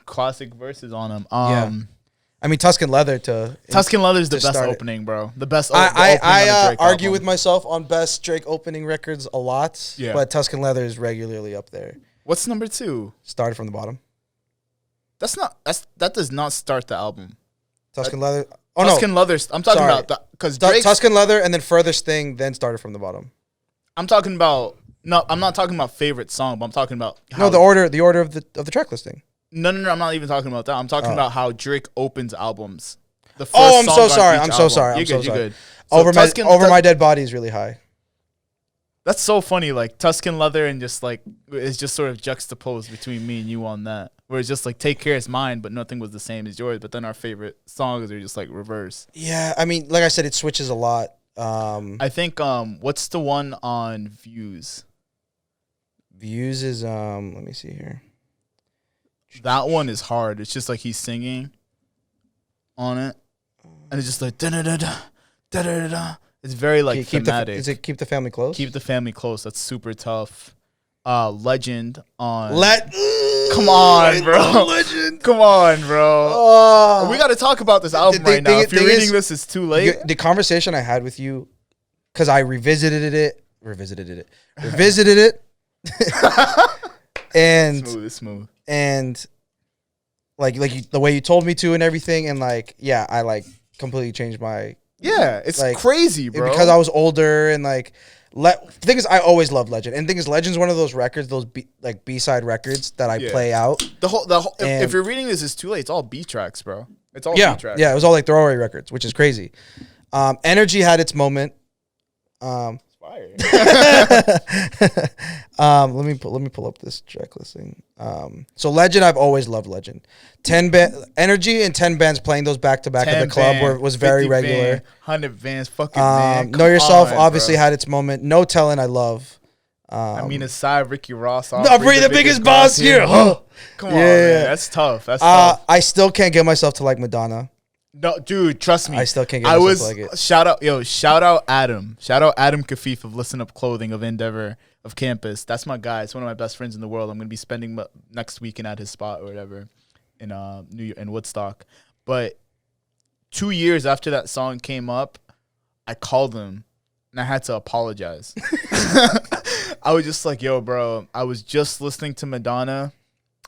Classic verses on them. I mean, Tuscan Leather is the best opening, bro. The best. I argue with myself on best Drake opening records a lot. Yeah. But Tuscan Leather is regularly up there. What's number 2? Started from the bottom. That does not start the album. Tuscan Leather. Oh Tuscan Leather. I'm talking about because Tuscan Leather and then Furthest Thing then started from the bottom. I'm talking about I'm not talking about favorite song, but I'm talking about the order of the track listing. No. I'm not even talking about that. I'm talking about how Drake opens albums. I'm so sorry. You're good. So My Dead Body is really high. That's so funny. Like Tuscan Leather and just like it's just sort of juxtaposed between me and you on that. Where it's just like Take Care is mine, but nothing was the same as yours. But then our favorite songs are just like reverse. Yeah, I mean, like I said, it switches a lot. I think what's the one on Views? Views is let me see here. That one is hard. It's just like he's singing on it, and it's just like da da da da da da da. It's very like thematic. Is it Keep the Family Close? Keep the Family Close. That's super tough. Legend on. Come on, bro. Legend. Come on, bro. We got to talk about this album right now. If you're reading this, it's too late. The conversation I had with you, because I revisited it, and smooth, and the way you told me to and everything, and I completely changed my. Yeah, it's crazy, bro. Because I was older and the thing is, I always loved Legend, and the thing is, Legend's one of those records, those B-side records that I play out. The whole. If you're reading this, it's too late. It's all B tracks, bro. It's all B tracks. Yeah, it was all throwaway records, which is crazy. Energy had its moment. Fire. Let me pull up this track listing. So Legend, I've always loved Legend. Energy and 10 bands playing those back to back at the club was very regular. 100 bands, fucking man. Know Yourself obviously had its moment. No Telling, I love. I mean, aside Ricky Ross, the biggest boss here. Come on, man. That's tough. That's tough. I still can't get myself to like Madonna. No, dude, trust me. I still can't get myself to like it. Shout out Adam. Shout out Adam Kafif of Listen Up Clothing of Endeavor of Campus. That's my guy. It's one of my best friends in the world. I'm going to be spending next weekend at his spot or whatever in New York, in Woodstock. But 2 years after that song came up, I called him and I had to apologize. I was just like, yo, bro, I was just listening to Madonna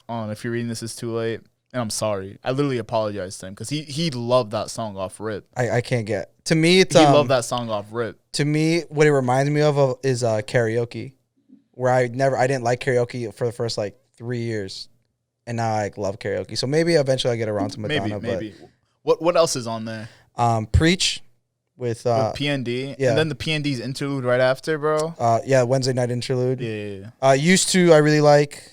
on If You're Reading This, It's Too Late. And I'm sorry. I literally apologized to him because he loved that song off rip. I can't get. To me, it's he loved that song off rip. To me, what it reminds me of is karaoke, where I didn't like karaoke for the first 3 years, and now I love karaoke. So maybe eventually I get around to Madonna. Maybe. What else is on there? Preach with PND. Yeah. And then the PND's interlude right after, bro. Wednesday night interlude. Yeah. Used to I really like.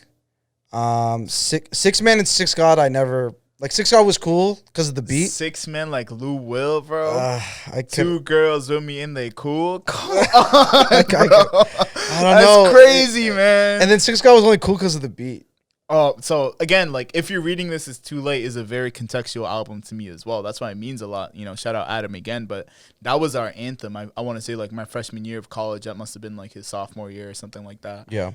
Six Man and Six God, I never Six God was cool because of the beat. 6 Men like Lou Will, bro. Two girls with me and they cool. Come on, I don't know. That's crazy, man. And then Six God was only cool because of the beat. Oh, so again, If You're Reading This, It's Too Late is a very contextual album to me as well. That's why it means a lot. Shout out Adam again, but that was our anthem. I want to say my freshman year of college. That must have been his sophomore year or something like that. Yeah.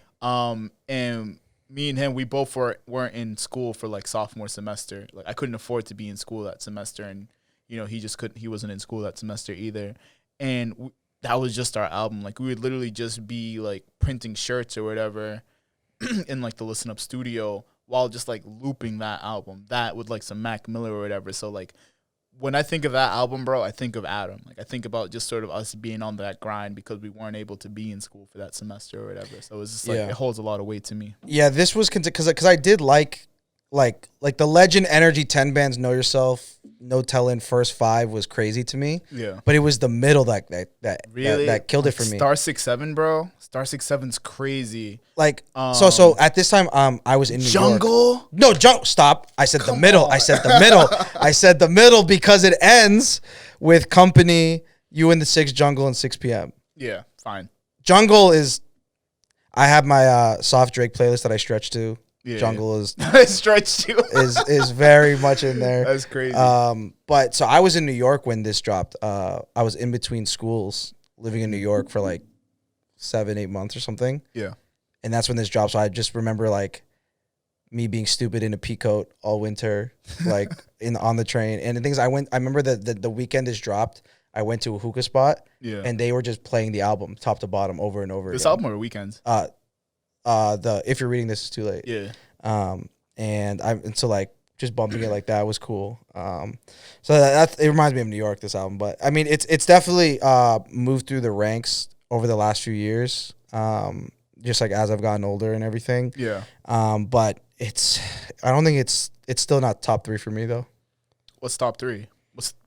And me and him, we both weren't in school for sophomore semester. I couldn't afford to be in school that semester, and he just couldn't. He wasn't in school that semester either, and that was just our album. We would literally just be printing shirts or whatever in the Listen Up studio while just looping that album, that with some Mac Miller or whatever. So when I think of that album, bro, I think of Adam. I think about just sort of us being on that grind because we weren't able to be in school for that semester or whatever. So it's just it holds a lot of weight to me. Yeah, this was because I did like the Legend, Energy, 10 bands, Know Yourself, No Tellin' first 5 was crazy to me. Yeah. But it was the middle that Really? that killed it for me. Star 6-7, bro. Star 6-7's crazy. Like so at this time I was in New Jungle? York. No, stop. I said the middle. I said the middle. I said the middle because it ends with Company, You and the Six, Jungle, and 6 p.m. Yeah, fine. Jungle is I have my soft Drake playlist that I stretch to. Yeah. Jungle is stretched you. is very much in there. That's crazy. But so I was in New York when this dropped. I was in between schools, living in New York for like 7-8 months or something. Yeah. And that's when this dropped. So I just remember like me being stupid in a pea coat all winter, like on the train. And the things I remember the weekend this dropped. I went to a hookah spot. Yeah. And they were just playing the album top to bottom over and over This again. album or Weekends? The If You're Reading This Is Too Late. Yeah. And so like just bumping it like that was cool. So that it reminds me of New York, this album. But I mean, it's definitely moved through the ranks over the last few years. Just like as I've gotten older and everything. Yeah. But I don't think it's still not top 3 for me though. What's top 3?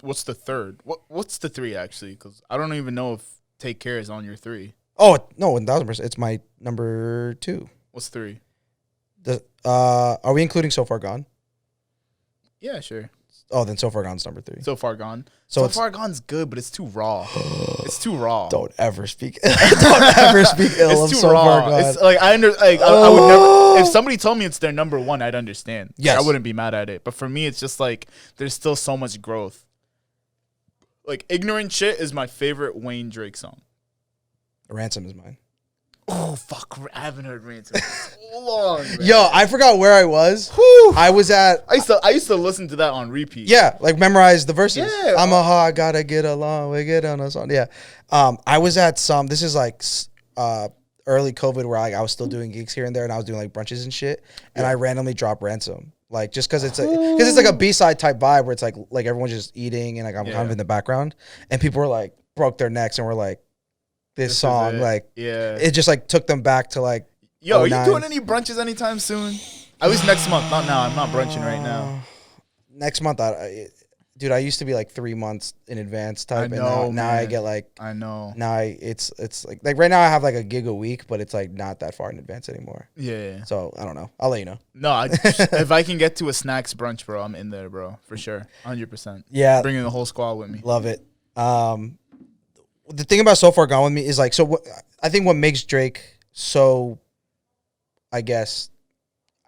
What's the third? What's the 3 actually? Because I don't even know if Take Care is on your 3. Oh no, 1000%. It's my number 2. What's 3? Are we including So Far Gone? Yeah, sure. Oh, then So Far Gone's number 3. So Far Gone. So So Far Gone's good, but it's too raw. It's too raw. Don't ever speak. Don't ever speak ill of It's too So Far raw. Gone. It's like I would never. If somebody told me it's their number 1, I'd understand. Like, Yes. I wouldn't be mad at it. But for me, it's just like there's still so much growth. Like Ignorant Shit is my favorite Wayne Drake song. Ransom is mine. Oh fuck! I haven't heard Ransom in so long. Man. Yo, I forgot where I was. Whew. I was at. I used to listen to that on repeat. Yeah, like memorize the verses. Yeah. I'm a hard, gotta get along. We get on a song. Yeah. I was at some. This is like early COVID where I was still doing gigs here and there, and I was doing like brunches and shit. And I randomly dropped Ransom, like just because it's like a B-side type vibe where it's like everyone's just eating and like I'm kind of in the background, and people were like broke their necks and were like, this song, like it just like took them back to like. Yo, are 09. you doing any brunches anytime soon? At least next month. Not now. I'm not brunching right now. Next month, dude, I used to be like 3 months in advance type, I know, and now I get like. I know. Now it's like right now I have like a gig a week, but it's like not that far in advance anymore. Yeah. So I don't know. I'll let you know. No, if I can get to a SNAX brunch, bro, I'm in there, bro, for sure, 100%. Yeah, bringing the whole squad with me. Love it. The thing about So Far Gone with me is like I think what makes Drake so, I guess,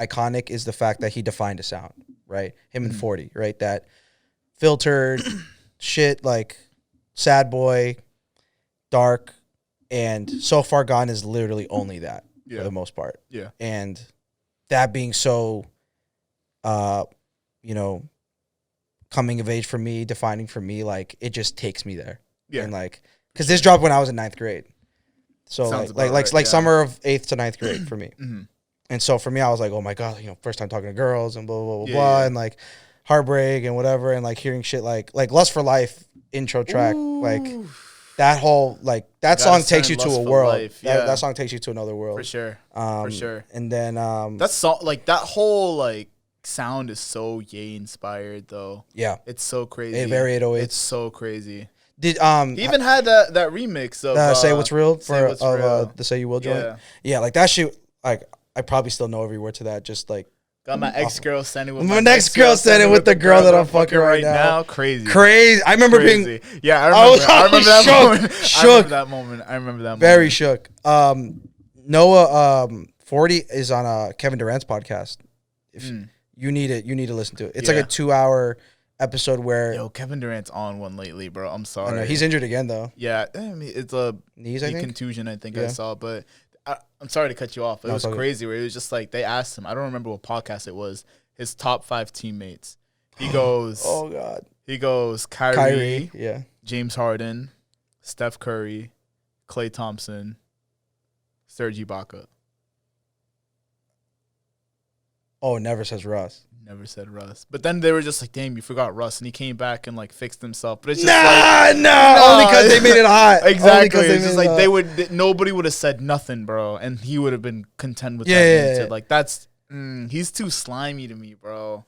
iconic is the fact that he defined a sound, right? Him and 40, right? That filtered shit like Sad Boy, Dark, and So Far Gone is literally only that for the most part. Yeah. And that being so, coming of age for me, defining for me, like it just takes me there. Yeah. And like, because this dropped when I was in 9th grade. So Sounds like summer of 8th to 9th grade for me. Mm-hmm. And so for me, I was like, oh my God, first time talking to girls and blah, blah, blah, Yeah, blah. yeah. And like heartbreak and whatever. And like hearing shit like Lust for Life intro track. Ooh. Like that whole, like that Gotta song takes you sign to a Lust for world. Life, yeah. That song takes you to another world. For sure. For sure. And then, That song, like that whole like sound is so Ye inspired though. yeah. It's so crazy. Very 808s. It's so crazy. Did He even had that remix of Say What's Real Say What's Real. the Say You Will joint. Yeah. Yeah, like that shit. Like I probably still know every word to that. Just like Got my ex-girl standing with my next girl standing with the girl that I'm fucking right now. Crazy. I remember being Crazy. Yeah, I remember that shook. moment. Shook. I remember that moment. very shook. Noah 40 is on Kevin Durant's podcast. If you need it, you need to listen to it. It's like a 2-hour episode where Yo, Kevin Durant's on one lately, bro. I'm I sorry. know, he's injured again though. Yeah, I mean, it's a Knees, I think. contusion. I think Yeah. I saw, but I'm sorry to cut you off. It No, was it's all good. crazy. Where it was just like they asked him. I don't remember what podcast it was. His top 5 teammates. He goes. Oh God. He goes. Kyrie. Yeah. James Harden, Steph Curry, Klay Thompson, Serge Ibaka. Oh, never says Russ. Never said Russ. But then they were just like, damn, you forgot Russ. And he came back and like fixed himself. But it's just like, only because they made it hot. exactly. Only It's just like they nobody would have said nothing, bro. And he would have been content with Yeah, that yeah, answer. yeah. Like that's, he's too slimy to me, bro.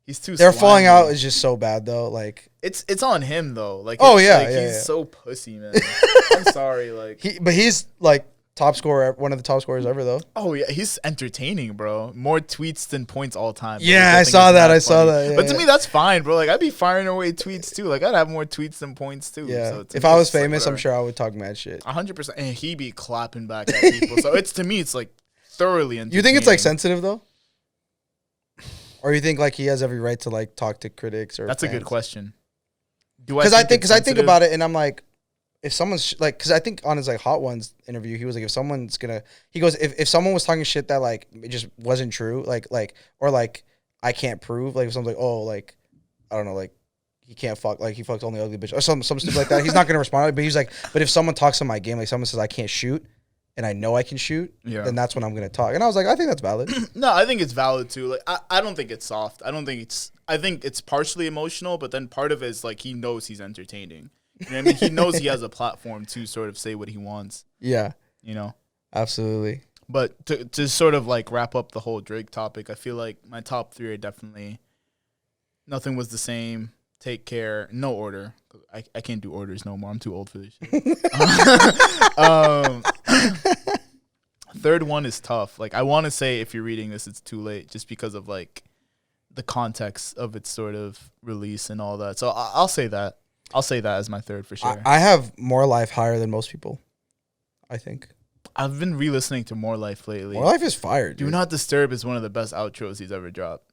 He's too. Their falling slimy. out is just so bad though. Like it's on him though. Like he's so pussy, man. I'm sorry. Like he's like top scorer, one of the top scorers ever though. Oh yeah, he's entertaining, bro. More tweets than points all time. Yeah, I saw that. Yeah, but to me, that's fine, bro. Like I'd be firing away tweets too. Like I'd have more tweets than points too. Yeah. So if I was famous, I'm sure I would talk mad shit. 100%. And he be clapping back at people. So it's to me, it's like thoroughly entertaining. You think it's like sensitive though? Or you think like he has every right to like talk to critics or? That's fans? A good question. Because I think about it and I'm like, if someone's like, because I think on his like Hot Ones interview, he was like, if someone's gonna, he goes, if someone was talking shit that like it just wasn't true, or like I can't prove, like if someone's like, oh, like I don't know, like he can't fuck, like he fucked only ugly bitch or some stuff like that, he's not gonna respond. But he's like, but if someone talks on my game, like someone says I can't shoot, and I know I can shoot, then that's when I'm gonna talk. And I was like, I think that's valid. No, I think it's valid too. Like I don't think it's soft. I think it's partially emotional, but then part of it is like he knows he's entertaining. You know what I mean? He knows he has a platform to sort of say what he wants. Yeah. You know? Absolutely. But to sort of like wrap up the whole Drake topic, I feel like my top three are definitely Nothing Was the Same, Take Care, No Order. I can't do orders no more. I'm too old for this shit. Third one is tough. Like I want to say if you're reading this, it's too late just because of like the context of its sort of release and all that. So I'll say that. I'll say that as my third for sure. I have More Life higher than most people, I think. I've been re-listening to More Life lately. More Life is fire, dude. Do Not Disturb is one of the best outros he's ever dropped.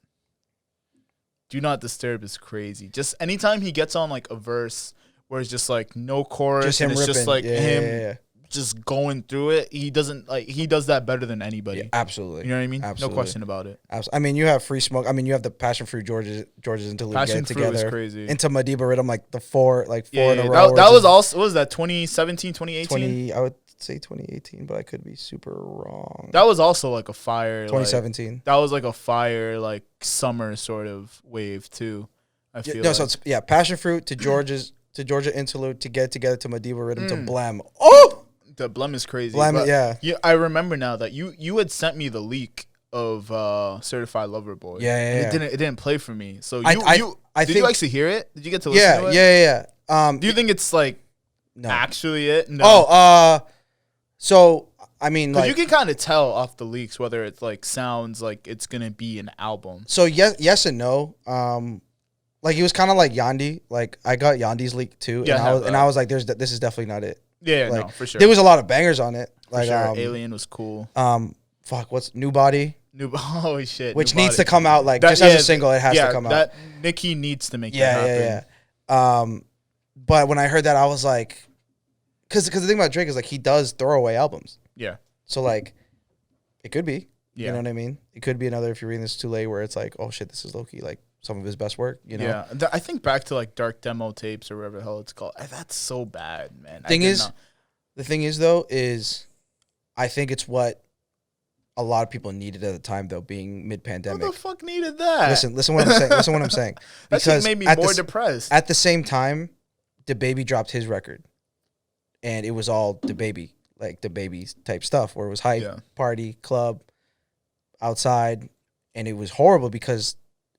Do Not Disturb is crazy. Just anytime he gets on like a verse where it's just like no chorus just him and it's ripping. Just like him just going through it, he does that better than anybody. Yeah, absolutely. You know what I mean? Absolutely. No question about it. I mean, you have Free Smoke. I mean, you have the Passion Fruit George's interlude Passion get Fruit together. is crazy. Into Madiba Rhythm, like four in a row. That was also, what was that, 2017, 2018? I would say 2018, but I could be super wrong. That was also like a fire. 2017. That was like a fire, like summer sort of wave too. I feel like. So it's Passion Fruit to Georgia interlude to get together to Madiba Rhythm to Blam. The Blem is crazy. Blem, yeah. I remember now that you had sent me the leak of Certified Lover Boy. Yeah. And it didn't play for me. So did you actually hear it? Did you get to listen to it? Yeah. Do you think it's like actually it? No. So I mean, like you can kind of tell off the leaks whether it like sounds like it's gonna be an album. So yes and no. Like it was kind of like Yandi. Like I got Yandi's leak too, and I was like, this is definitely not it. Yeah, like, no, for sure. There was a lot of bangers on it. Like Alien was cool. What's New Body? Holy shit. Which needs to come out like just as a single. It has to come out. That Nicki needs to make that happen. Yeah. But when I heard that, I was like, because the thing about Drake is like he does throwaway albums. Yeah. So like, it could be. Yeah. You know what I mean? It could be another, if you're reading this too late, where it's like, oh shit, this is low key like some of his best work. You know? Yeah. I think back to like Dark Demo Tapes or whatever the hell it's called. That's so bad, man. The thing is though, I think it's what a lot of people needed at the time though, being mid-pandemic. Who the fuck needed that? Listen what I'm saying. Listen what I'm saying. That shit made me more depressed. At the same time, DaBaby dropped his record, and it was all DaBaby, like DaBaby type stuff, where it was hype, party, club, outside, and it was horrible because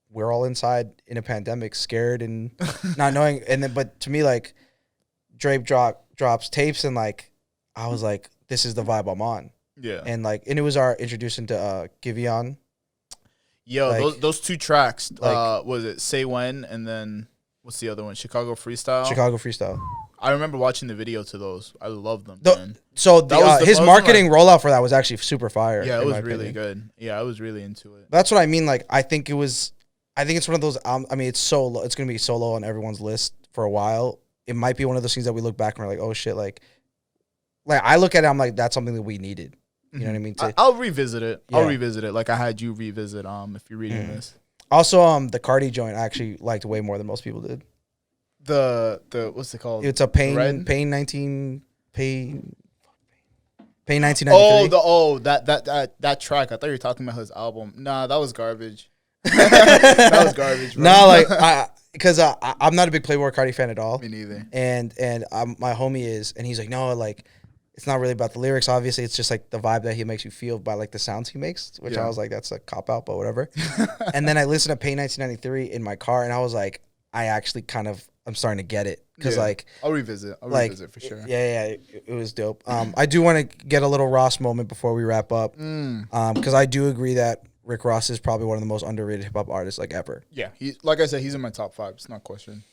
we're all inside in a pandemic, scared and not knowing. And then, but to me, like Drake drops tapes, and like I was like, this is the vibe I'm on. Yeah. And it was our introduction to Giveon. Yo, like, those two tracks, was it Say When and then what's the other one? Chicago Freestyle. I remember watching the video to those. I love them, man. So his marketing rollout for that was actually super fire. Yeah, it was really good. Yeah, I was really into it. That's what I mean. Like, I think it's one of those. I mean, it's so low. It's gonna be so low on everyone's list for a while. It might be one of those things that we look back and we're like, oh shit, like I look at it, I'm like, that's something that we needed. You know what I mean? I'll revisit it. Yeah. I'll revisit it like I had you revisit if you're reading this. Also, the Cardi joint I actually liked way more than most people did. The what's it called? It's a Pain 1993. That track. I thought you were talking about his album. Nah, that was garbage. That was garbage, bro. No, like because I'm not a big Playboi Carti fan at all. Me neither. And my homie is, and he's like, no, like it's not really about the lyrics. Obviously, it's just like the vibe that he makes you feel by like the sounds he makes, which I was like, that's a cop out, but whatever. And then I listened to Pain 1993 in my car, and I was like, I actually I'm starting to get it because like I'll revisit for sure. Yeah, it was dope. I do want to get a little Ross moment before we wrap up, because I do agree that Rick Ross is probably one of the most underrated hip hop artists like ever. Yeah, like I said, he's in my top 5. It's not a question.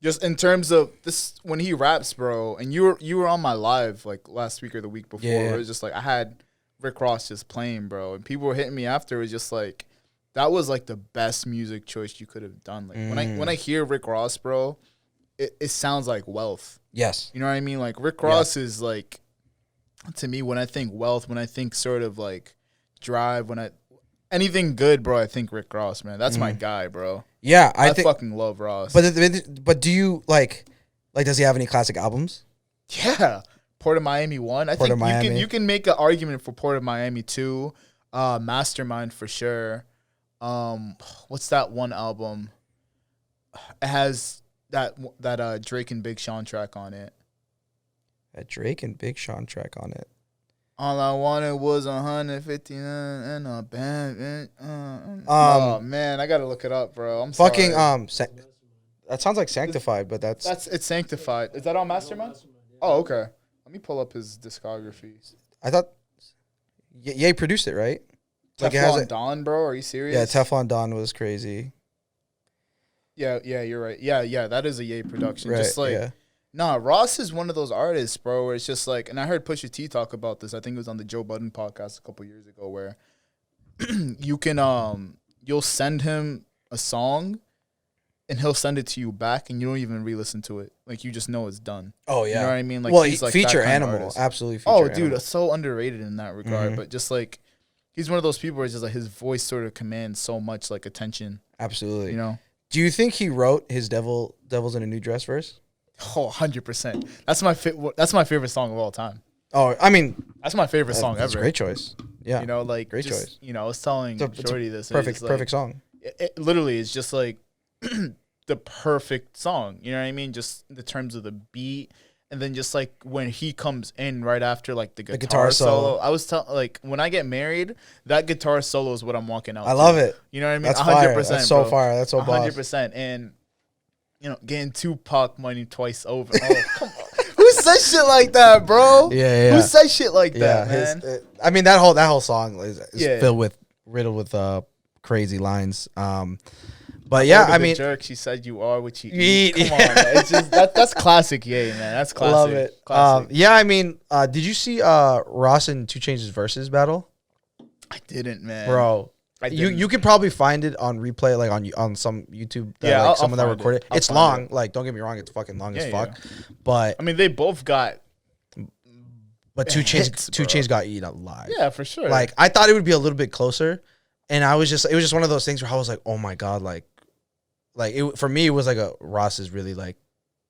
Just in terms of this, when he raps, bro, and you were on my live like last week or the week before. It was just like I had Rick Ross just playing, bro, and people were hitting me after. It was just like that was like the best music choice you could have done. Like when I hear Rick Ross, bro, it sounds like Wealth. Yes, you know what I mean. Like Rick Ross is like, to me, when I think Wealth, when I think sort of like Drive, anything good, bro, I think Rick Ross, man. That's my guy, bro. Yeah, I fucking love Ross. But do you like does he have any classic albums? Yeah, Port of Miami 1. I think you can make an argument for Port of Miami 2, Mastermind for sure. What's that one album? It has that Drake and Big Sean track on it. A Drake and Big Sean track on it. All I wanted was 159 and a band. Oh man, I gotta look it up, bro. I'm fucking sorry. that sounds like Sanctified, but it's Sanctified. Is that on Mastermind? Oh, okay. Let me pull up his discography. I thought Ye produced it, right? Teflon Don, bro. Are you serious? Yeah, Teflon Don was crazy. Yeah, you're right. Yeah, that is a Ye production. Right, Just like nah, Ross is one of those artists, bro, where it's just like, and I heard Pusha T talk about this. I think it was on the Joe Budden podcast a couple years ago, where you can you'll send him a song and he'll send it to you back and you don't even re-listen to it. Like you just know it's done. Oh yeah. You know what I mean? Like he's like feature Animal. Absolutely feature Animal. Animal. Dude, it's so underrated in that regard. But just like he's one of those people where it's just like his voice sort of commands so much like attention. Absolutely. You know? Do you think he wrote his Devil's in a New Dress verse? Oh, 100%. That's my favorite song of all time. Oh, I mean, that's my favorite song ever. That's a great choice. Yeah. You know, like great choice. You know, I was telling Shorty this. Perfect song. It literally is just like the perfect song. You know what I mean? Just in the terms of the beat, and then just like when he comes in right after like the guitar solo. I was like when I get married, that guitar solo is what I'm walking out. I love it. You know what I mean? That's 100%. That's so fire. That's so 100%. And you know, getting Tupac money twice over. Oh, come on. Who says shit like that, bro? Yeah. Who says shit like that, man? I mean, that whole song is riddled with crazy lines. But yeah, I mean, jerk. She said you are what you eat. Come on, man. It's just that's classic. Yeah, man. That's classic. Love it. Classic. Yeah, I mean, did you see Ross and 2 Chainz's versus battle? I didn't, man. Bro. You could probably find it on replay, like on some YouTube. Someone that recorded it. It's long. Like, don't get me wrong, it's fucking long as fuck. But I mean, they both got. But 2 Chainz got eaten alive. Yeah, for sure. Like, I thought it would be a little bit closer, and it was just one of those things where I was like, oh my god, like it, for me, it was like Ross is really like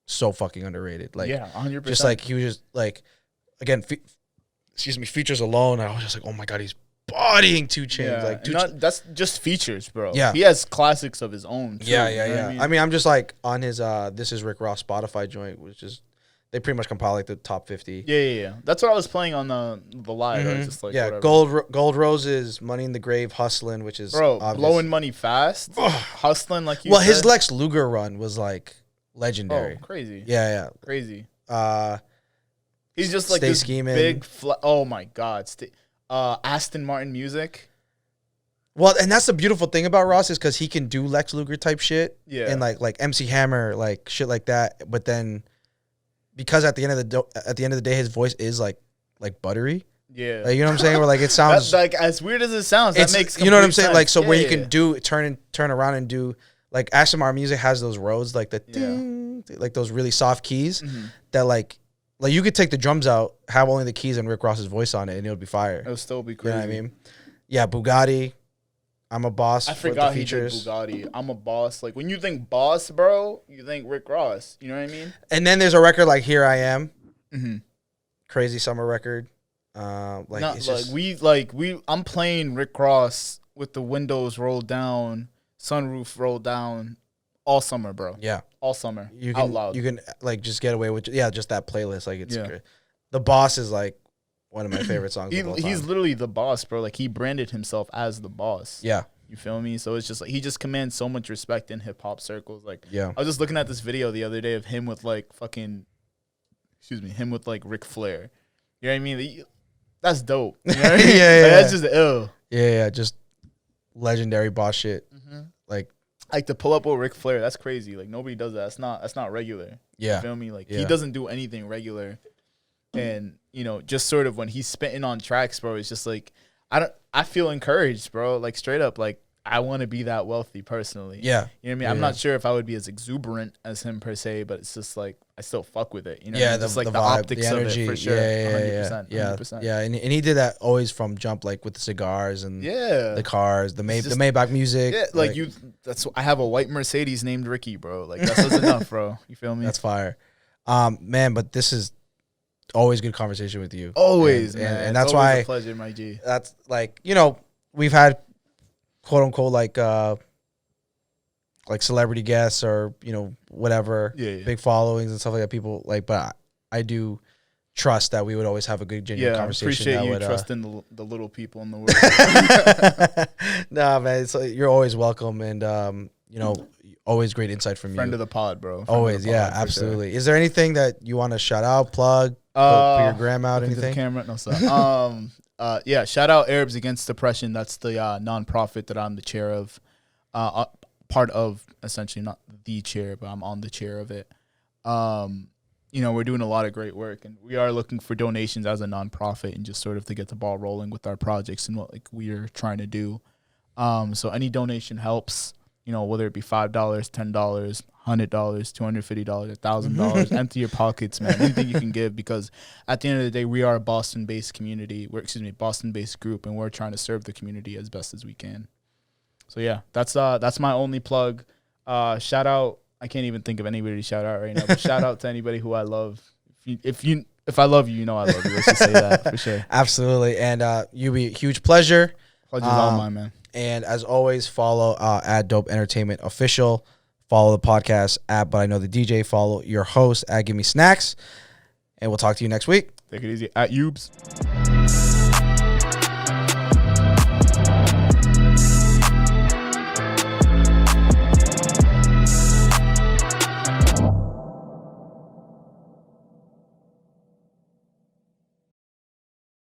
so fucking underrated. Like, 100%. Just like he was just like, again, features alone. I was just like, oh my god, he's bodying 2 Chainz. Like, that's just features, bro. Yeah, he has classics of his own. Too, yeah. I mean, I'm just like on his This Is Rick Ross Spotify joint, which is they pretty much compile like the top 50. Yeah. That's what I was playing on the live. I was just like, whatever. Gold Roses, Money in the Grave, Hustling, which is obvious. Blowing money fast, hustling like you. Well, his Lex Luger run was like legendary. Oh, crazy. Yeah, crazy. He's just like Stay this Scheming. big. Oh my god. Aston Martin music. Well, and that's the beautiful thing about Ross is because he can do Lex Luger type shit. Yeah. And like MC Hammer, like shit like that. But then, because at the end of the day, his voice is like buttery. Yeah. Like, you know what I'm saying? Where like it sounds like as weird as it sounds, that makes you know what I'm saying? sense. Like so where you can do turn around and do like Aston Martin music has those roads like the ding, like those really soft keys that like you could take the drums out, have only the keys and Rick Ross's voice on it, and it would be fire. It'll still be crazy. You know what I mean? Yeah, Bugatti. I'm a boss. I forgot he did Bugatti. I'm a boss. Like when you think boss, bro, you think Rick Ross. You know what I mean? And then there's a record like Here I Am, crazy summer record. I'm playing Rick Ross with the windows rolled down, sunroof rolled down, all summer, bro. Yeah, all summer. You out loud. You can like just get away with just that playlist. Like it's great. The Boss is like one of my favorite songs of all time. He's literally the boss, bro. Like, he branded himself as the boss. Yeah. You feel me? So it's just like he just commands so much respect in hip hop circles. Like, Yeah. I was just looking at this video the other day of him with like him with like Ric Flair. You know what I mean? That's dope. You know what I mean? Yeah. Like, that's just ill. Yeah. Just legendary boss shit. Like to pull up with Ric Flair, that's crazy. Like, nobody does that. That's not regular. Yeah. You feel me? Like, he doesn't do anything regular. And, you know, just sort of when he's spitting on tracks, bro, it's just like I feel encouraged, bro. Like, straight up, like, I want to be that wealthy personally. Yeah. You know what I mean? I'm not sure if I would be as exuberant as him per se, but it's just like I still fuck with it. You know, Yeah, just like the vibe, optics the energy, of it for sure. Yeah, 100%. Yeah. And he did that always from jump, like with the cigars and the cars, the Maybach music. Yeah, like you. I have a white Mercedes named Ricky, bro. Like, that's enough, bro. You feel me? That's fire, man. But this is always good conversation with you. Always, man. man. And that's it's why a pleasure, my G. That's like, you know, we've had quote unquote like celebrity guests or, you know, whatever, big followings and stuff like that. People like, but I do trust that we would always have a good genuine conversation. Appreciate you trusting the little people in the world. Nah, man, you're always welcome, and you know, always great insight from Friend you. of the pod, bro. Always, yeah, absolutely. Sure. Is there anything that you want to shout out, plug, put your gram out, anything? Camera, no, sir. Yeah, shout out Arabs Against Depression. That's the nonprofit that I'm the chair of. Part of, essentially, not the chair, but I'm on the chair of it. You know, we're doing a lot of great work, and we are looking for donations as a nonprofit and just sort of to get the ball rolling with our projects and what like we are trying to do. So any donation helps. You know, whether it be $5, $10, $100, $250, $1,000, empty your pockets, man. Anything you can give, because at the end of the day, we are a Boston-based community. Boston-based group, and we're trying to serve the community as best as we can. So yeah, that's my only plug. Shout out. I can't even think of anybody to shout out right now, but shout out to anybody who I love. If I love you, you know I love you. Let's just say that for sure. Absolutely, and Youbie, huge pleasure. Pleasure's all mine, man. And as always, follow at Dope Entertainment Official. Follow the podcast at But I Know the DJ. Follow your host at Give Me Snacks. And we'll talk to you next week. Take it easy at Youbes.